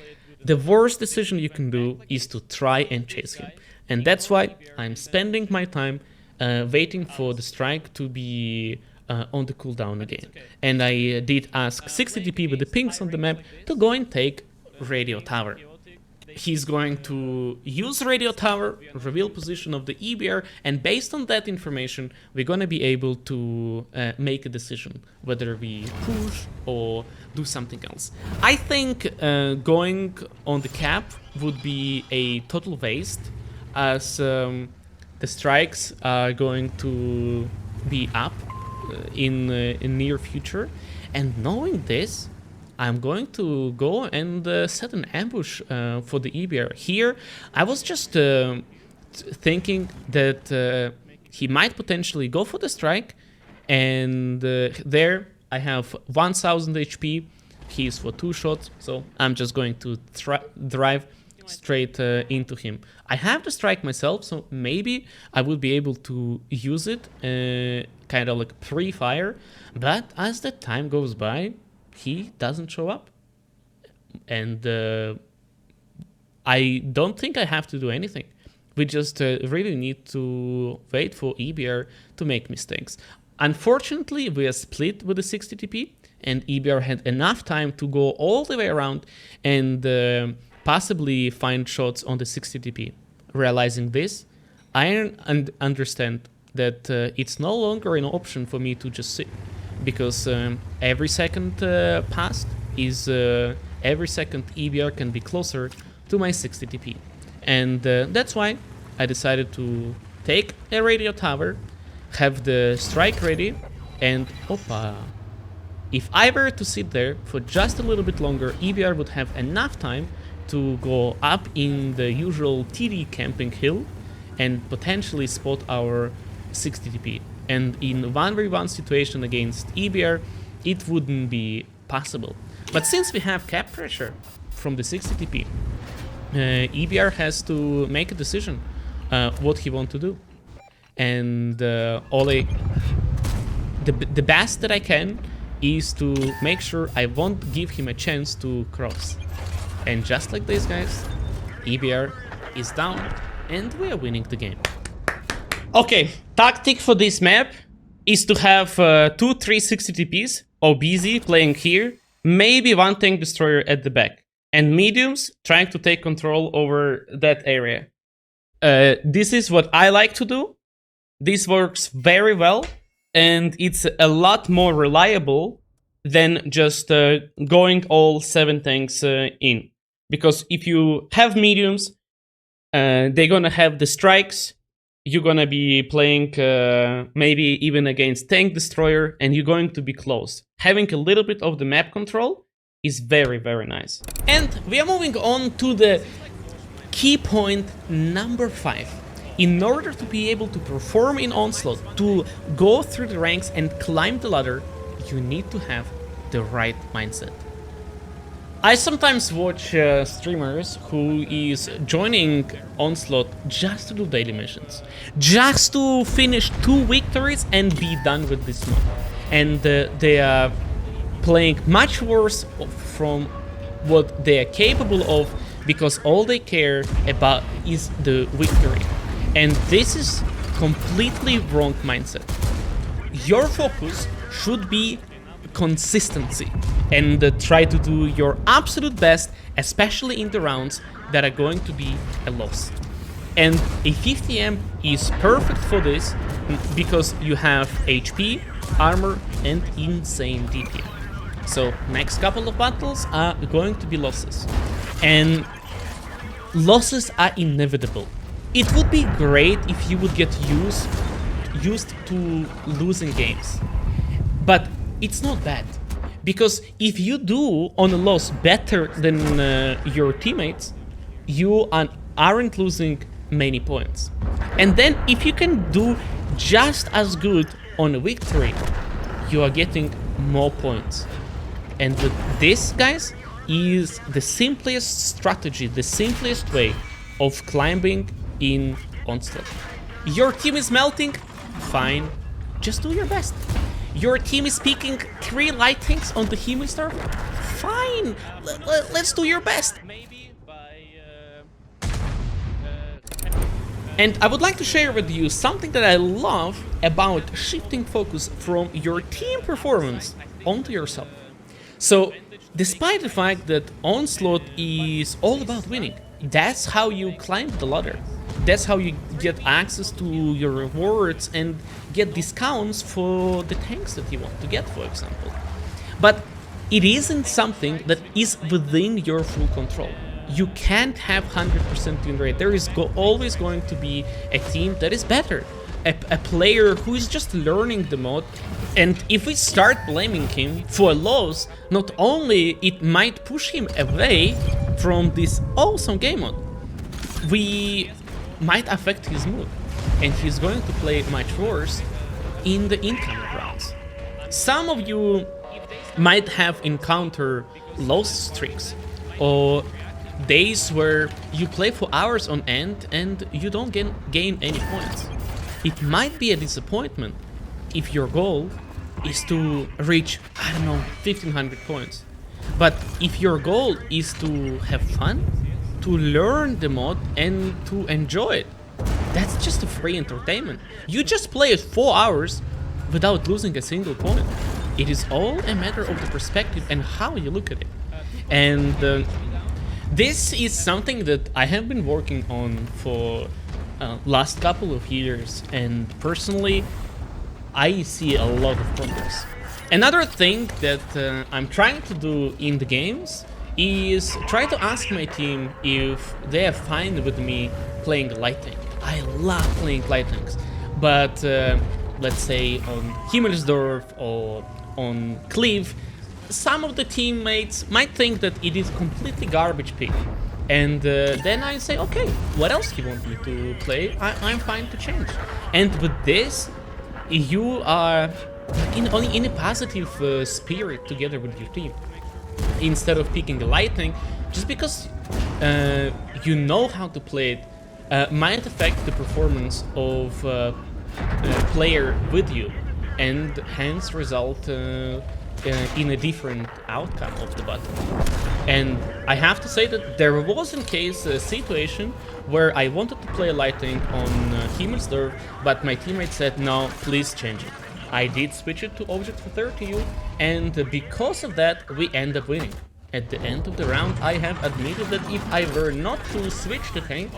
Speaker 2: the worst decision you can do is to try and chase him. And that's why I'm spending my time waiting for the strike to be on the cooldown again. And I did ask 60 TP with the pings on the map to go and take radio tower. He's going to use radio tower, reveal position of the EBR, and based on that information, we're going to be able to make a decision whether we push or do something else. I think going on the cap would be a total waste, as the strikes are going to be up in near future, and knowing this, I'm going to go and set an ambush for the EBR. Here, I was just thinking that he might potentially go for the strike, and there I have 1000 HP, he's for 2 shots, so I'm just going to drive straight into him. I have the strike myself, so maybe I would be able to use it kind of like pre-fire, but as the time goes by, he doesn't show up, and I don't think I have to do anything. We just really need to wait for EBR to make mistakes. Unfortunately, we are split with the 60 TP, and EBR had enough time to go all the way around and possibly find shots on the 60 TP. Realizing this, I understand that it's no longer an option for me to just sit, because every second passed is every second EBR can be closer to my 60 TP. And that's why I decided to take a radio tower, have the strike ready, and oppa. If I were to sit there for just a little bit longer, EBR would have enough time to go up in the usual TD camping hill and potentially spot our 60 TP. And in 1v1 situation against EBR, it wouldn't be possible. But since we have cap pressure from the 60 TP, EBR has to make a decision what he wants to do. And Ole the best that I can is to make sure I won't give him a chance to cross. And just like this, guys, EBR is down and we are winning the game. Okay, tactic for this map is to have 2 360 TPs, OBZ playing here, maybe one tank destroyer at the back, and mediums trying to take control over that area. This is what I like to do. This works very well, and it's a lot more reliable than just going all 7 tanks in. Because if you have mediums, they're gonna have the strikes, you're gonna be playing maybe even against tank destroyer, and you're going to be close. Having a little bit of the map control is very, very nice. And we are moving on to the key point number 5. In order to be able to perform in Onslaught, to go through the ranks and climb the ladder, you need to have the right mindset. I sometimes watch streamers who is joining Onslaught just to do daily missions, just to finish 2 victories and be done with this mod. And they are playing much worse from what they are capable of, because all they care about is the victory. And this is completely wrong mindset. Your focus should be consistency and try to do your absolute best, especially in the rounds that are going to be a loss. And a 50M is perfect for this because you have HP, armor, and insane DPM. So next couple of battles are going to be losses, and losses are inevitable. It would be great if you would get used to losing games, but it's not bad, because if you do on a loss better than your teammates, you aren't losing many points. And then if you can do just as good on a victory, you are getting more points. And this, guys, is the simplest strategy, the simplest way of climbing in Onslaught. Your team is melting? Fine, just do your best. Your team is picking 3 light tanks on the Hemi Star? Fine, let's do your best. And I would like to share with you something that I love about shifting focus from your team performance onto yourself. So, despite the fact that Onslaught is all about winning, that's how you climb the ladder. That's how you get access to your rewards and get discounts for the tanks that you want to get, for example. But it isn't something that is within your full control. You can't have 100% win rate. There is always going to be a team that is better. A player who is just learning the mod, and if we start blaming him for a loss, not only it might push him away from this awesome game mode, we might affect his mood, and he's going to play much worse in the incoming rounds. Some of you might have encountered loss streaks or days where you play for hours on end and you don't gain any points. It might be a disappointment if your goal is to reach, I don't know, 1500 points. But if your goal is to have fun, to learn the mod and to enjoy it, that's just a free entertainment. You just play it 4 hours without losing a single point. It is all a matter of the perspective and how you look at it. And this is something that I have been working on for last couple of years, and personally I see a lot of progress. Another thing that I'm trying to do in the games is try to ask my team if they are fine with me playing light tank. I love playing light tanks, but let's say on Himmelsdorf or on Cleve, some of the teammates might think that it is completely garbage pick. And then I say, okay, what else do you want me to play? I'm fine to change. And with this, you are in a positive spirit together with your team. Instead of picking a light tank, just because you know how to play it, might affect the performance of a player with you. and hence result in a different outcome of the battle. And I have to say that there was in case a situation where I wanted to play a light tank on Himmelsdorf, but my teammate said no, please change it. I did switch it to Object for 30U, and because of that we end up winning. At the end of the round, I have admitted that if I were not to switch the tank,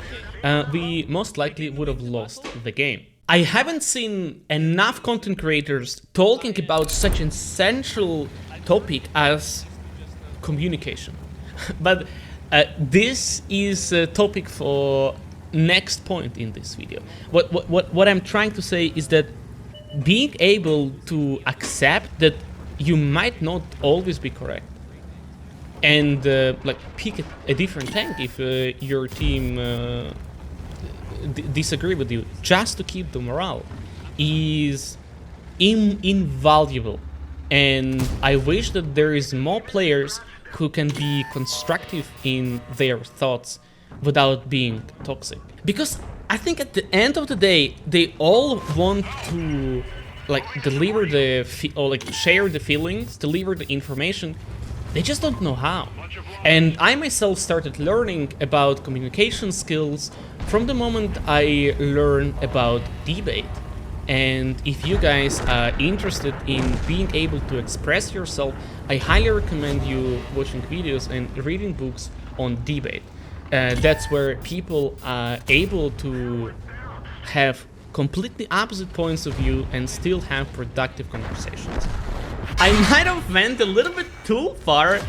Speaker 2: we most likely would have lost the game. I haven't seen enough content creators talking about such an essential topic as communication. But this is a topic for next point in this video. What I'm trying to say is that being able to accept that you might not always be correct, and like pick a different tank if your team disagree with you, just to keep the morale, is invaluable. And I wish that there is more players who can be constructive in their thoughts without being toxic. Because I think at the end of the day, they all want to like deliver or like share the feelings, deliver the information. They just don't know how. And I myself started learning about communication skills from the moment I learned about debate. And if you guys are interested in being able to express yourself, I highly recommend you watching videos and reading books on debate. That's where people are able to have completely opposite points of view and still have productive conversations. I might have went a little bit too far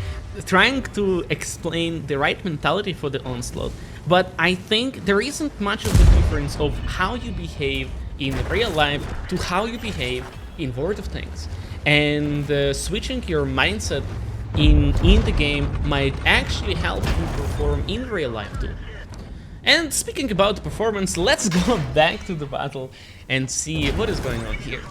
Speaker 2: trying to explain the right mentality for the Onslaught, but I think there isn't much of a difference of how you behave in real life to how you behave in World of Tanks. And switching your mindset in the game might actually help you perform in real life too. And speaking about performance, let's go back to the battle and see what is going on here.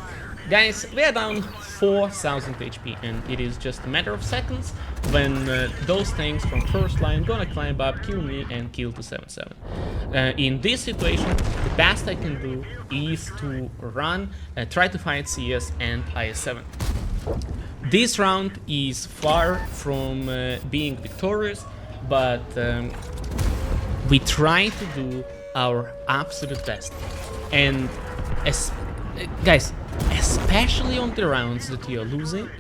Speaker 2: Guys, we are down 4000 HP, and it is just a matter of seconds when those tanks from first line gonna climb up, kill me, and kill 277. In this situation, the best I can do is to run, try to fight CS and IS-7. This round is far from being victorious, but we try to do our absolute best. And guys, especially on the rounds that you're losing,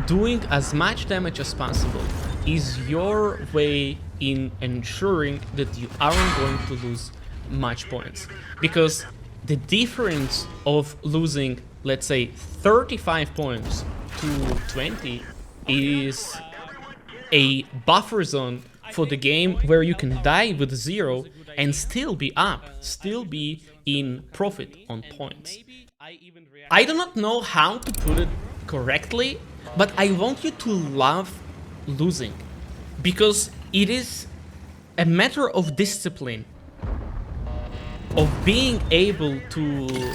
Speaker 2: doing as much damage as possible is your way in ensuring that you aren't going to lose much points. Because the difference of losing, let's say, 35 points to 20 is a buffer zone for the game where you can die with 0 and still be up, still be in profit on points. I do not know how to put it correctly, but I want you to love losing, because it is a matter of discipline, of being able to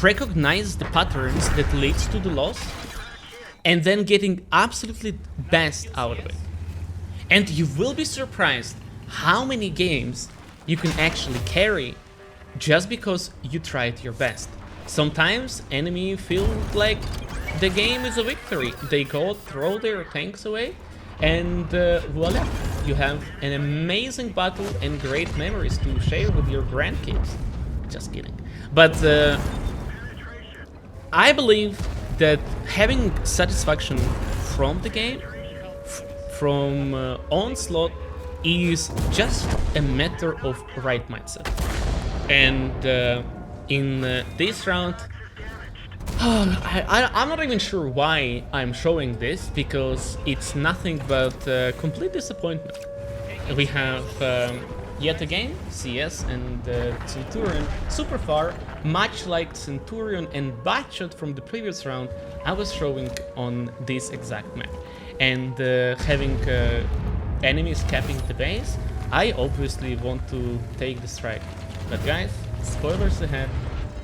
Speaker 2: recognize the patterns that leads to the loss and then getting absolutely best out of it. And you will be surprised how many games you can actually carry just because you tried your best. Sometimes enemy feel like the game is a victory. They go throw their tanks away and voila, you have an amazing battle and great memories to share with your grandkids. Just kidding. But I believe that having satisfaction from the game, from Onslaught, is just a matter of right mindset. And in this round, I'm not even sure why I'm showing this, because it's nothing but complete disappointment. We have yet again CS and Centurion super far, much like Centurion and Batshot from the previous round I was showing on this exact map. And having enemies capping the base, I obviously want to take the strike. But guys, spoilers ahead,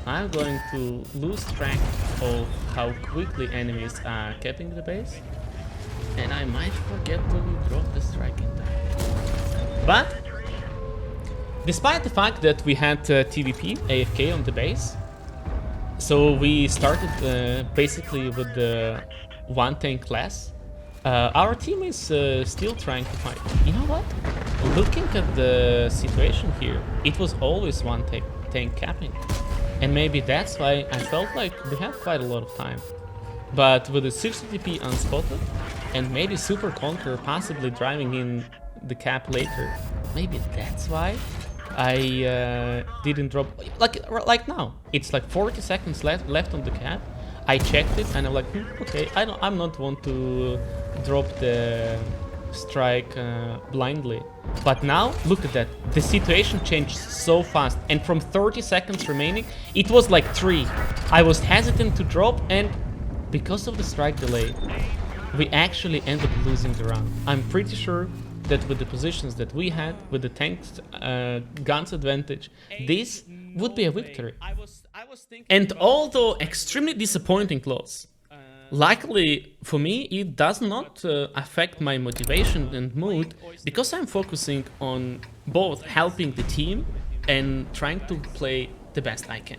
Speaker 2: I'm going to lose track of how quickly enemies are capping the base, and I might forget to drop the strike in time. But despite the fact that we had TVP AFK on the base, So we started basically with the one tank class. Our team is still trying to fight. You know what? Looking at the situation here, it was always one tank capping. And maybe that's why I felt like we have quite a lot of time. But with the 60 TP unspotted, and maybe Super Conqueror possibly driving in the cap later, maybe that's why I didn't drop. Like now, it's like 40 seconds left on the cap. I checked it and I'm like, okay, I'm not want to drop the strike blindly. But now, look at that. The situation changed so fast, and from 30 seconds remaining, it was like 3. I was hesitant to drop, and because of the strike delay, we actually ended up losing the round. I'm pretty sure that with the positions that we had, with the tanks guns advantage, this would be a victory. And although extremely disappointing loss, luckily for me it does not affect my motivation and mood, because I'm focusing on both helping the team and trying to play the best I can.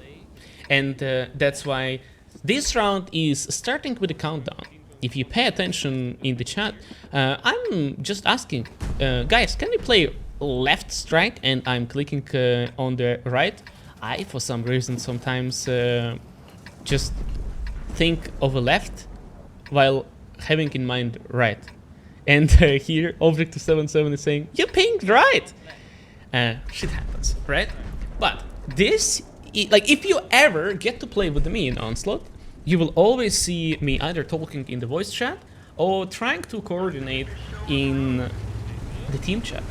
Speaker 2: And that's why this round is starting with a countdown. If you pay attention in the chat, I'm just asking, guys, can we play left strike? And I'm clicking on the right. I, for some reason, sometimes just think of a left while having in mind right. And here, Object277 is saying, you pinged right! Shit happens, right? But this, like, if you ever get to play with me in Onslaught, you will always see me either talking in the voice chat or trying to coordinate in the team chat.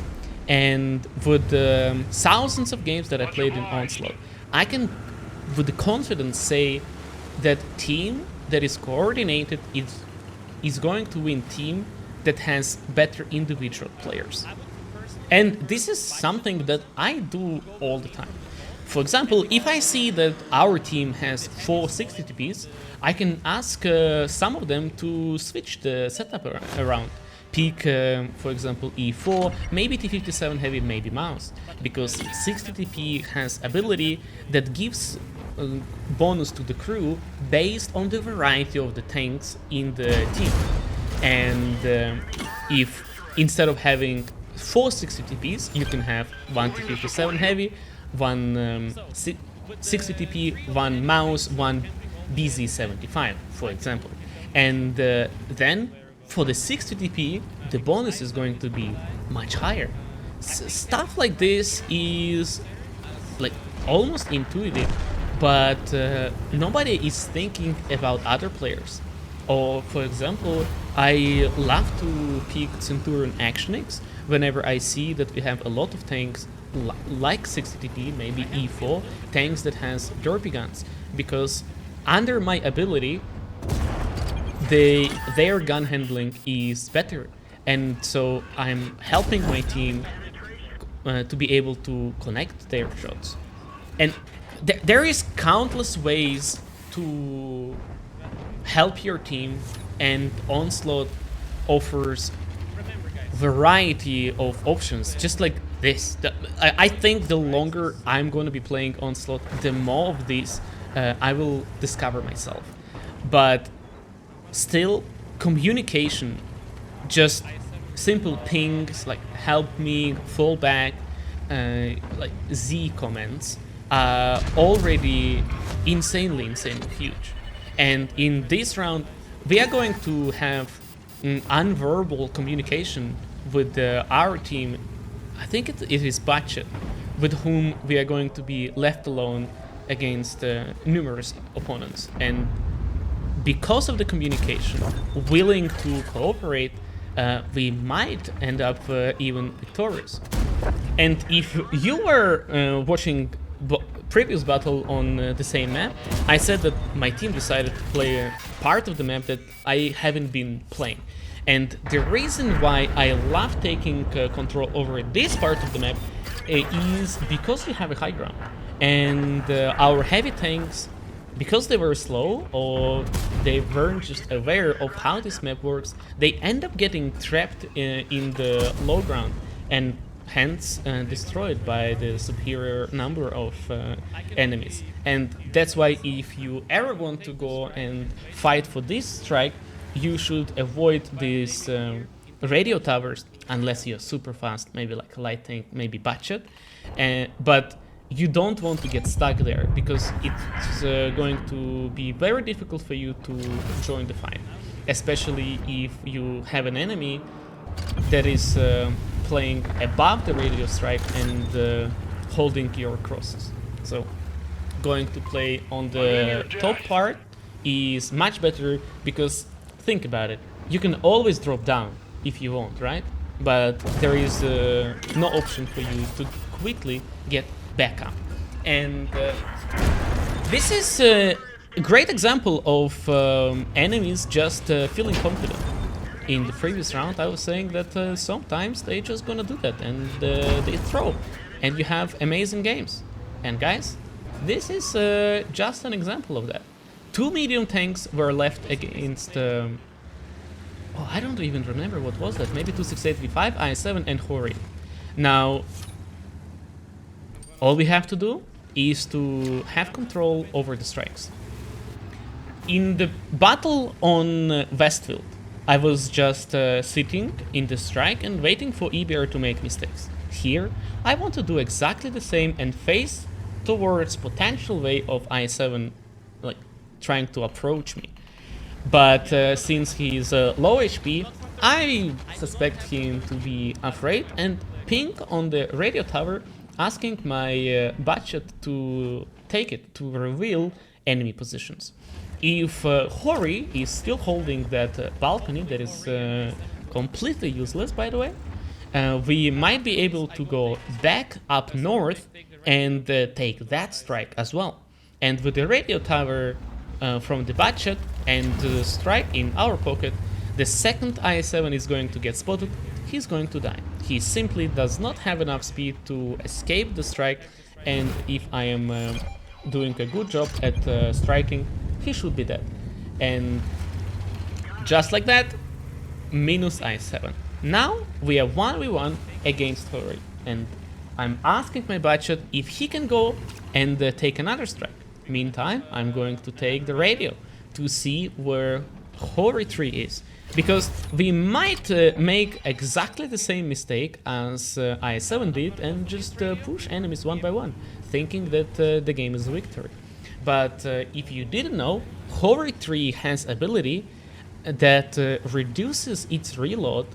Speaker 2: And with the thousands of games that I played in Onslaught, I can with the confidence say that team that is coordinated is going to win team that has better individual players. And this is something that I do all the time. For example, if I see that our team has 4 60 TPs, I can ask some of them to switch the setup around. Pick, for example, E4, maybe T57 heavy, maybe mouse, because 60 TP has ability that gives bonus to the crew based on the variety of the tanks in the team. And if instead of having 4 60 TPs, you can have 1 T57 heavy, 1 60 TP, 1 mouse, 1 BZ75, for example. And then for the 60 TP, the bonus is going to be much higher. Stuff like this is like almost intuitive, but nobody is thinking about other players. Or for example, I love to pick Centurion Actionix whenever I see that we have a lot of tanks like 60 TP, maybe E4, tanks that has derpy guns, because under my ability, their gun handling is better, and so I'm helping my team to be able to connect their shots. And there is countless ways to help your team, and Onslaught offers variety of options, just like this. I think the longer I'm going to be playing Onslaught, the more of this I will discover myself. But still, communication, just simple things like help me, fall back, like Z comments, are already insanely huge. And in this round, we are going to have unverbal communication with our team. I think it is Batchet, with whom we are going to be left alone against numerous opponents. And because of the communication, willing to cooperate, we might end up even victorious. And if you were watching previous battle on the same map, I said that my team decided to play a part of the map that I haven't been playing. And the reason why I love taking control over this part of the map is because we have a high ground. And our heavy tanks, because they were slow or they weren't just aware of how this map works, they end up getting trapped in the low ground. And hence destroyed by the superior number of enemies. And that's why if you ever want to go and fight for this strike, you should avoid these radio towers unless you're super fast, maybe like a light tank, maybe budget. But you don't want to get stuck there because it's going to be very difficult for you to join the fight, especially if you have an enemy that is playing above the radio strike and holding your crosses. So going to play on the top part is much better because think about it, you can always drop down if you want, right? But there is no option for you to quickly get back up. And this is a great example of enemies just feeling confident. In the previous round I was saying that sometimes they just gonna do that and they throw and you have amazing games. And guys, this is just an example of that. 2 medium tanks were left against I don't even remember what was that, maybe 2685, i7 and Hori. Now all we have to do is to have control over the strikes. In the battle on Westfield, I was just sitting in the strike and waiting for EBR to make mistakes. Here, I want to do exactly the same and face towards potential way of i7 like trying to approach me. But since he's low HP, I suspect him to be afraid and ping on the radio tower asking my budget to take it to reveal enemy positions. If Hori is still holding that balcony that is completely useless, by the way, we might be able to go back up north and take that strike as well. And with the radio tower from the budget and the strike in our pocket, the second i7 is going to get spotted, he's going to die. He simply does not have enough speed to escape the strike, and if I am doing a good job at striking, he should be dead. And just like that, minus i7. Now we are 1v1 against Hori, and I'm asking my budget if he can go and take another strike. Meantime, I'm going to take the radio to see where Hori 3 is, because we might make exactly the same mistake as i7 did and just push enemies one by one, thinking that the game is a victory. But if you didn't know, Hori 3 has ability that reduces its reload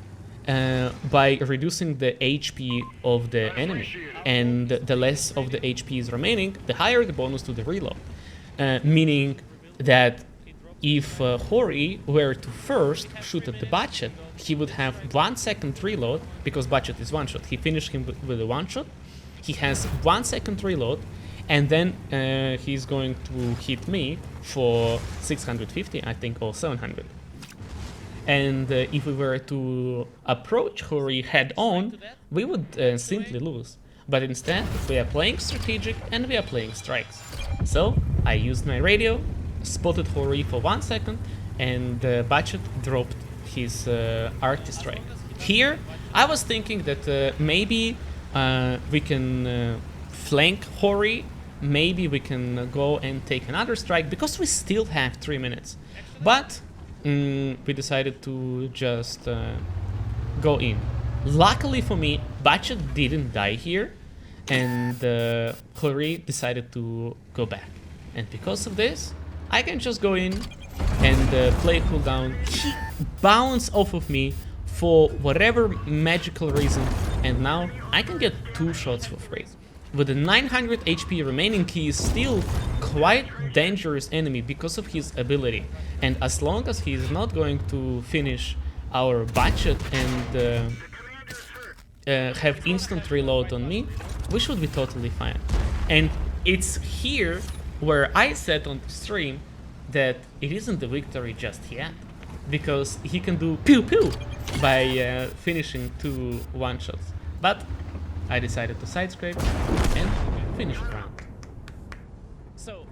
Speaker 2: by reducing the HP of the enemy, and the less of the HP is remaining, the higher the bonus to the reload. Meaning that if Hori were to first shoot at the budget, he would have 1 second reload, because budget is one shot. He finished him with a one shot, he has 1 second reload, and then he's going to hit me for 650, I think, or 700. And if we were to approach Hori head on, we would simply lose. But instead, we are playing strategic and we are playing strikes. So I used my radio, spotted Hori for 1 second, and budget dropped his arty strike. Here, I was thinking that maybe we can flank Hori, maybe we can go and take another strike, because we still have 3 minutes. But we decided to just go in. Luckily for me, budget didn't die here, and Hori decided to go back. And because of this, I can just go in and play cooldown. He bounced off of me for whatever magical reason, and now I can get 2 shots for free. With the 900 HP remaining, he is still quite dangerous enemy because of his ability. And as long as he is not going to finish our budget and have instant reload on me, we should be totally fine. And it's here where I said on the stream that it isn't the victory just yet, because he can do pew pew by finishing 2 one-shots. But I decided to side scrape and finish the round. So,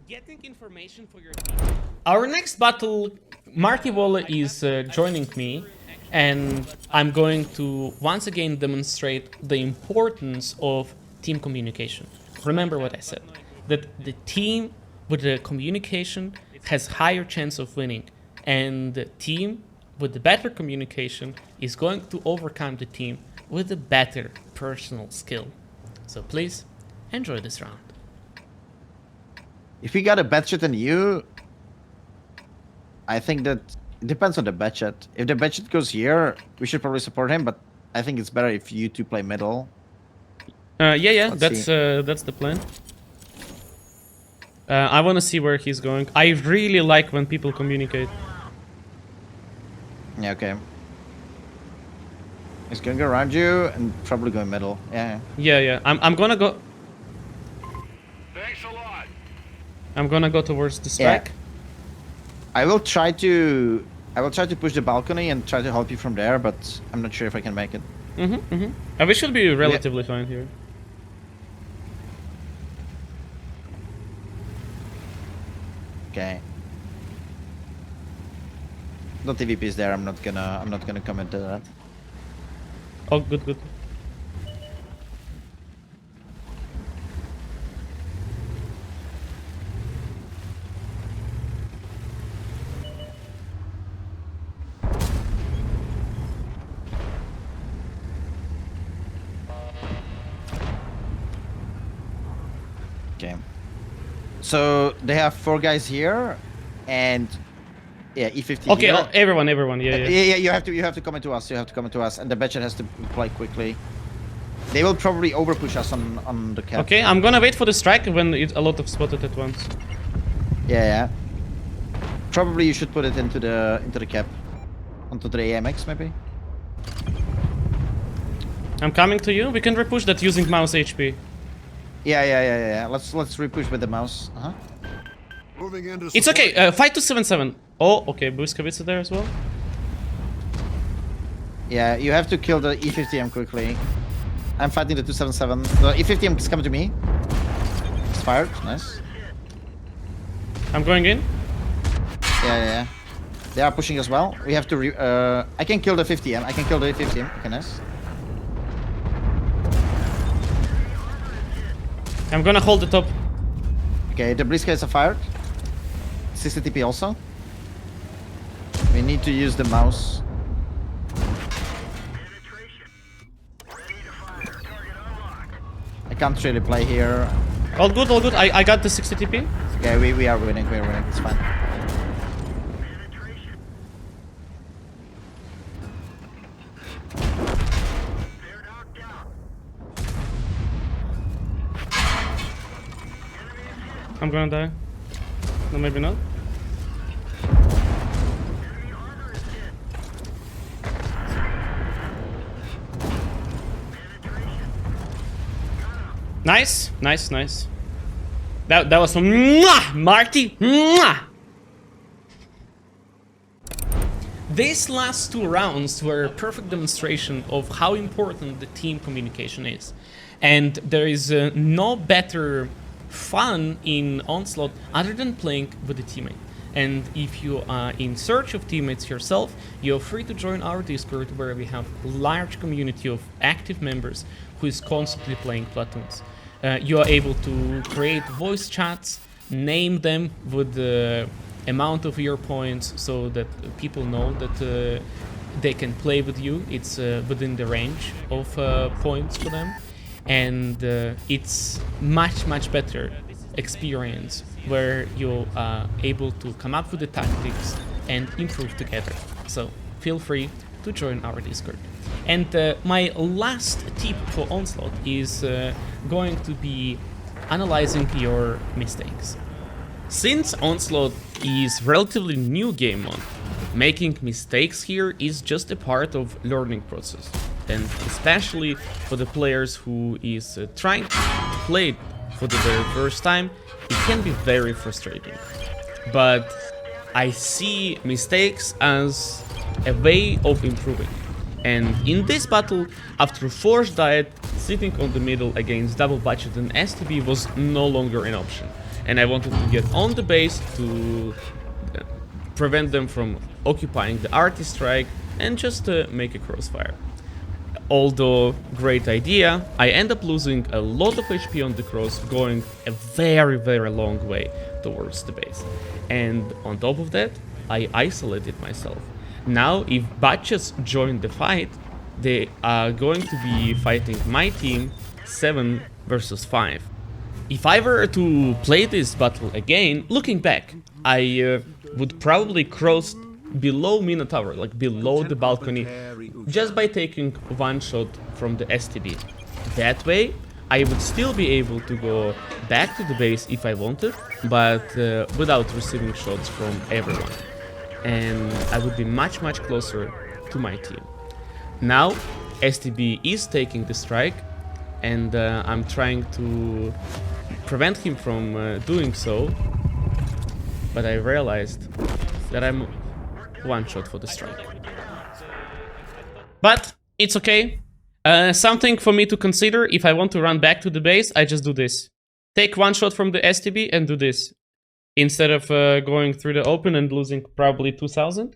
Speaker 2: getting information for your team. Our next battle, Marty Waller is joining me, And I'm going to once again demonstrate the importance of team communication. Remember what I said, that the team with the communication has higher chance of winning, and the team with the better communication is going to overcome the team with the better personal skill. So please enjoy this round.
Speaker 3: If we got a budget than you, I think that it depends on the budget. If the budget goes here, we should probably support him, but I think it's better if you two play middle.
Speaker 2: Yeah,
Speaker 3: Let's
Speaker 2: that's the plan. I want to see where he's going. I really like when people communicate.
Speaker 3: Yeah, okay. He's gonna go around you and probably go middle. Yeah.
Speaker 2: Yeah. I'm gonna go.
Speaker 4: Thanks a lot.
Speaker 2: I'm gonna go towards the strike.
Speaker 3: I will try to push the balcony and try to help you from there, but I'm not sure if I can make it.
Speaker 2: We should be relatively fine here.
Speaker 3: Okay. No TVP is there. I'm not gonna comment to that.
Speaker 2: Oh, good.
Speaker 3: Okay. So they have 4 guys here, and yeah, E50.
Speaker 2: Okay,
Speaker 3: here.
Speaker 2: everyone. Yeah.
Speaker 3: Yeah. You have to come into us. You have to come into us, and the budget has to play quickly. They will probably overpush us on the cap.
Speaker 2: Okay, I'm gonna wait for the strike when it's a lot of spotted at once.
Speaker 3: Yeah. Probably you should put it into the cap, onto the AMX maybe.
Speaker 2: I'm coming to you. We can repush that using mouse HP.
Speaker 3: Yeah. Let's repush with the mouse.
Speaker 4: Moving into
Speaker 2: It's
Speaker 4: support.
Speaker 2: okay. Fight to 7-7. Oh, okay. Buskavitsa there as well.
Speaker 3: Yeah, you have to kill the E50M quickly. I'm fighting the 277. The E50M is coming to me. It's fired. Nice.
Speaker 2: I'm going in.
Speaker 3: Yeah. They are pushing as well. We have to. I can kill the 50M. I can kill the 50M. Okay, nice.
Speaker 2: I'm gonna hold the top.
Speaker 3: Okay, the Blitzkriegers are fired. 60 TP also. We need to use the mouse. I can't really play here.
Speaker 2: All good. I got the 60 TP.
Speaker 3: Okay, we are winning. We are winning. It's fine.
Speaker 2: I'm gonna die. No, maybe not. Nice. That was some mwah, Marty. Mwah. These last 2 rounds were a perfect demonstration of how important the team communication is, and there is no better fun in Onslaught other than playing with a teammate. And if you are in search of teammates yourself, you're free to join our Discord, where we have a large community of active members who is constantly playing platoons. You are able to create voice chats, name them with the amount of your points, so that people know that they can play with you. It's within the range of points for them. And it's much better experience, where you are able to come up with the tactics and improve together. So feel free to join our Discord. And my last tip for Onslaught is going to be analyzing your mistakes. Since Onslaught is relatively new game mode, making mistakes here is just a part of learning process. And especially for the players who is trying to play it for the very first time, it can be very frustrating. But I see mistakes as a way of improving. And in this battle, after Force died, sitting on the middle against double budget and STB was no longer an option. And I wanted to get on the base to prevent them from occupying the artist strike and just make a crossfire. Although, great idea, I end up losing a lot of HP on the cross, going a very, very long way towards the base. And on top of that, I isolated myself. Now, if Batches join the fight, they are going to be fighting my team 7 versus 5. If I were to play this battle again, looking back, I would probably cross below Minotaur, like below the balcony, just by taking one shot from the STB. That way, I would still be able to go back to the base if I wanted, but without receiving shots from everyone. And I would be much, much closer to my team. Now, STB is taking the strike, and I'm trying to prevent him from doing so, but I realized that I'm one shot for the strike. But it's okay. Something for me to consider: if I want to run back to the base, I just do this. Take one shot from the STB and do this, instead of going through the open and losing probably 2000.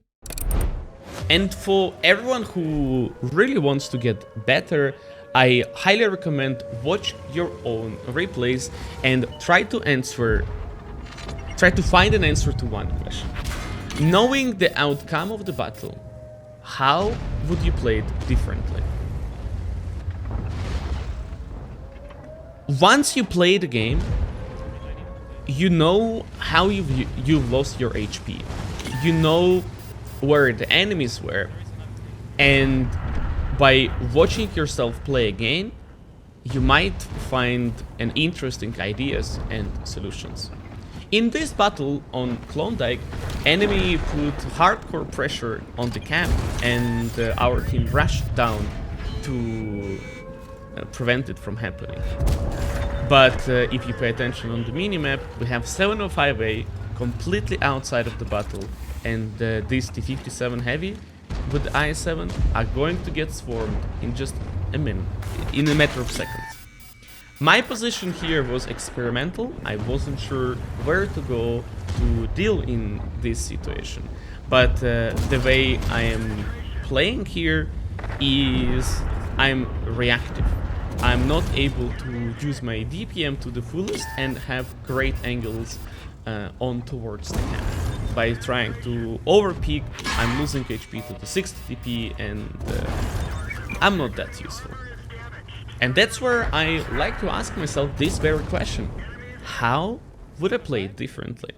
Speaker 2: And for everyone who really wants to get better, I highly recommend watch your own replays and try to find an answer to one question. Knowing the outcome of the battle, how would you play it differently? Once you play the game, you know how you've lost your HP. You know where the enemies were, and by watching yourself play again, you might find an interesting ideas and solutions. In this battle on Klondike, enemy put hardcore pressure on the camp, and our team rushed down to prevent it from happening. But if you pay attention on the minimap, we have 705A completely outside of the battle, and this T-57 Heavy with the I-7 are going to get swarmed in just a minute, in a matter of seconds. My position here was experimental. I wasn't sure where to go to deal in this situation. But the way I am playing here is I'm reactive. I'm not able to use my DPM to the fullest and have great angles on towards the camp. By trying to overpeak, I'm losing HP to the 60 DP, and I'm not that useful. And that's where I like to ask myself this very question: how would I play it differently?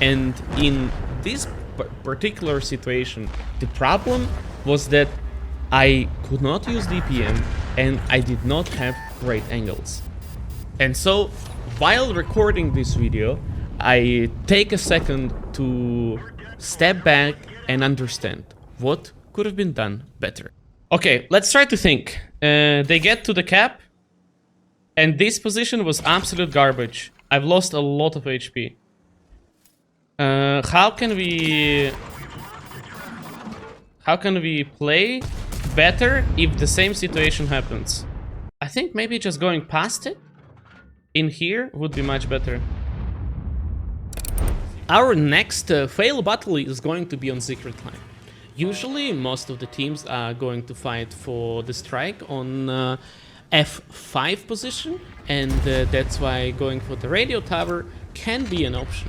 Speaker 2: And in this particular situation, the problem was that I could not use DPM and I did not have great angles. And so, while recording this video, I take a second to step back and understand what could have been done better. Okay, let's try to think. They get to the cap, and this position was absolute garbage. I've lost a lot of HP. How can we play better if the same situation happens? I think maybe just going past it in here would be much better. Our next fail battle is going to be on Secret Line. Usually, most of the teams are going to fight for the strike on F5 position, and that's why going for the radio tower can be an option.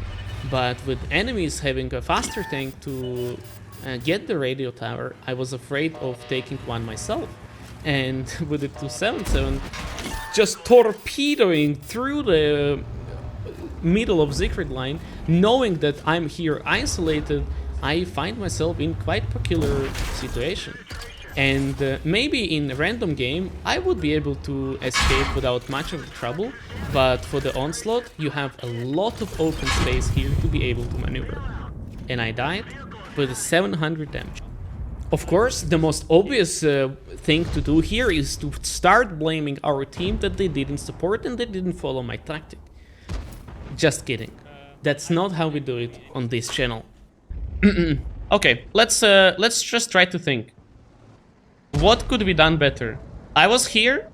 Speaker 2: But with enemies having a faster tank to get the radio tower, I was afraid of taking one myself. And with the 277 just torpedoing through the middle of Secret Line, knowing that I'm here isolated, I find myself in quite peculiar situation. And maybe in a random game I would be able to escape without much of trouble, but for the Onslaught you have a lot of open space here to be able to maneuver. And I died with 700 damage. Of course, the most obvious thing to do here is to start blaming our team that they didn't support and they didn't follow my tactic. Just kidding. That's not how we do it on this channel. Okay, let's just try to think. What could be done better? I was here,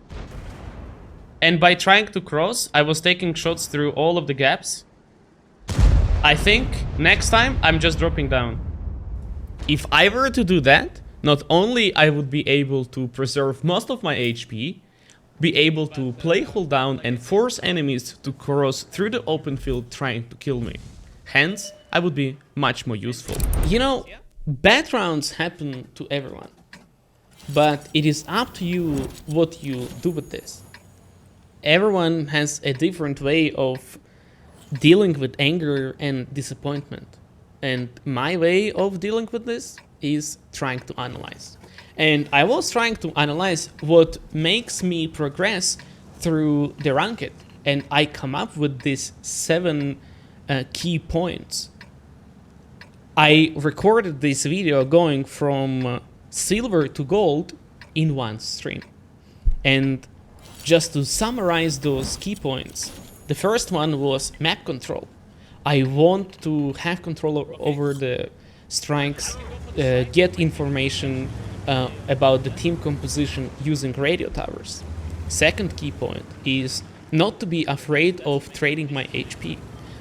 Speaker 2: and by trying to cross, I was taking shots through all of the gaps. I think next time I'm just dropping down. If I were to do that, Not only I would be able to preserve most of my HP, be able to play hold down and force enemies to cross through the open field trying to kill me. Hence, I would be much more useful. You know, bad rounds happen to everyone, but it is up to you what you do with this. Everyone has a different way of dealing with anger and disappointment. And my way of dealing with this is trying to analyze. And I was trying to analyze what makes me progress through the ranked. And I come up with these 7 key points. I recorded this video going from silver to gold in one stream. And just to summarize those key points, the first one was map control. I want to have control over the strikes, get information about the team composition using radio towers. Second key point is not to be afraid of trading my HP.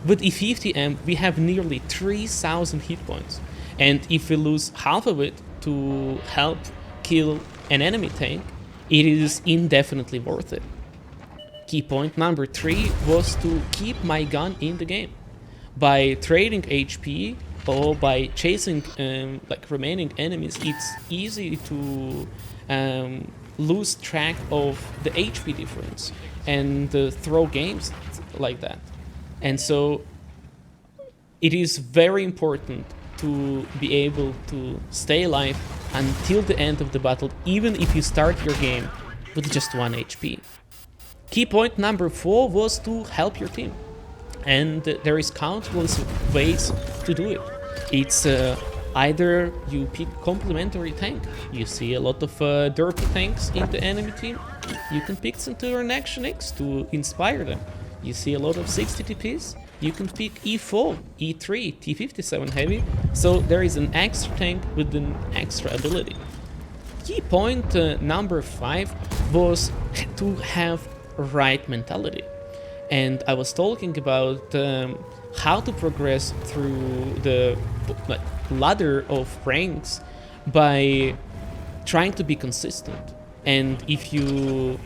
Speaker 2: With E50M, we have nearly 3,000 hit points, and if we lose half of it to help kill an enemy tank, it is indefinitely worth it. Key point number 3 was to keep my gun in the game. By trading HP or by chasing remaining enemies, it's easy to lose track of the HP difference and throw games like that. And so it is very important to be able to stay alive until the end of the battle, even if you start your game with just 1 HP. Key point number 4 was to help your team. And there is countless ways to do it. It's either you pick complementary tank. You see a lot of derpy tanks in the enemy team. You can pick Centurion Action X to inspire them. You see a lot of 60 TPs. You can pick E4, E3, T57 heavy. So there is an extra tank with an extra ability. Key point number 5 was to have right mentality. And I was talking about how to progress through the ladder of ranks by trying to be consistent. And if you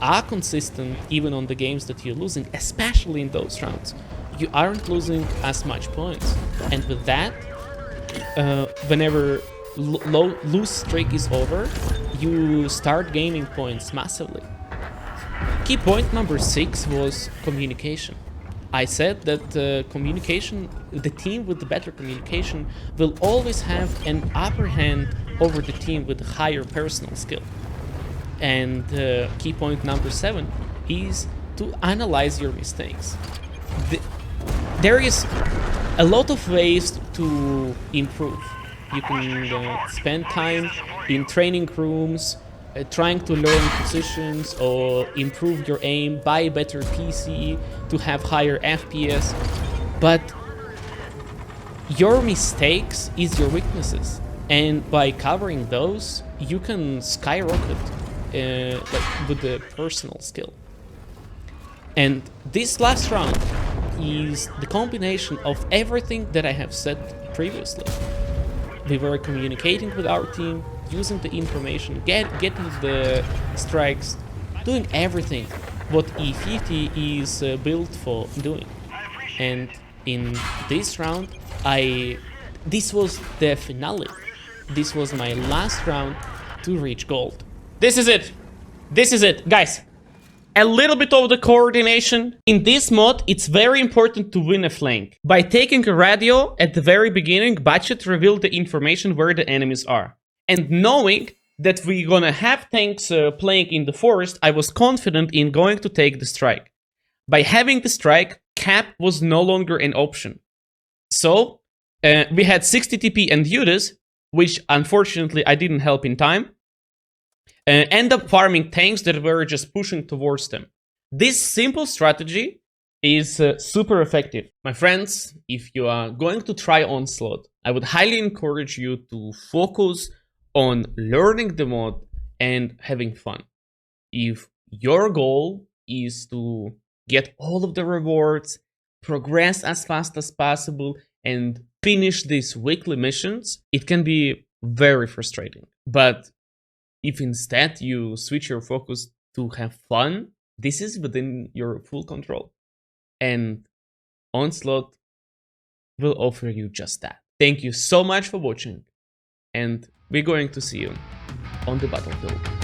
Speaker 2: are consistent even on the games that you're losing, especially in those rounds, you aren't losing as much points. And with that, whenever lose streak is over, you start gaining points massively. Key point number 6 was communication. I said that communication, the team with the better communication will always have an upper hand over the team with higher personal skill. And key point number 7 is to analyze your mistakes. There is a lot of ways to improve. You can spend time in training rooms, trying to learn positions or improve your aim, buy a better PC to have higher FPS, but your mistakes is your weaknesses, and by covering those you can skyrocket with the personal skill. And this last round is the combination of everything that I have said previously. We were communicating with our team, using the information, getting the strikes, doing everything what E50 is built for doing. And in this round, this was the finale. This was my last round to reach gold.
Speaker 1: This is it. This is it, guys. A little bit of the coordination. In this mod, it's very important to win a flank. By taking a radio at the very beginning, Budget revealed the information where the enemies are. And knowing that we're gonna have tanks playing in the forest, I was confident in going to take the strike. By having the strike, cap was no longer an option. So, we had 60 TP and Judas, which unfortunately I didn't help in time. End up farming tanks that were just pushing towards them. This simple strategy is super effective. My friends, if you are going to try Onslaught, I would highly encourage you to focus on learning the mod and having fun. If your goal is to get all of the rewards, progress as fast as possible, and finish these weekly missions, it can be
Speaker 2: very frustrating. But if instead you switch your focus to have fun, this is within your full control. And Onslaught will offer you just that. Thank you so much for watching, and we're going to see you on the battlefield.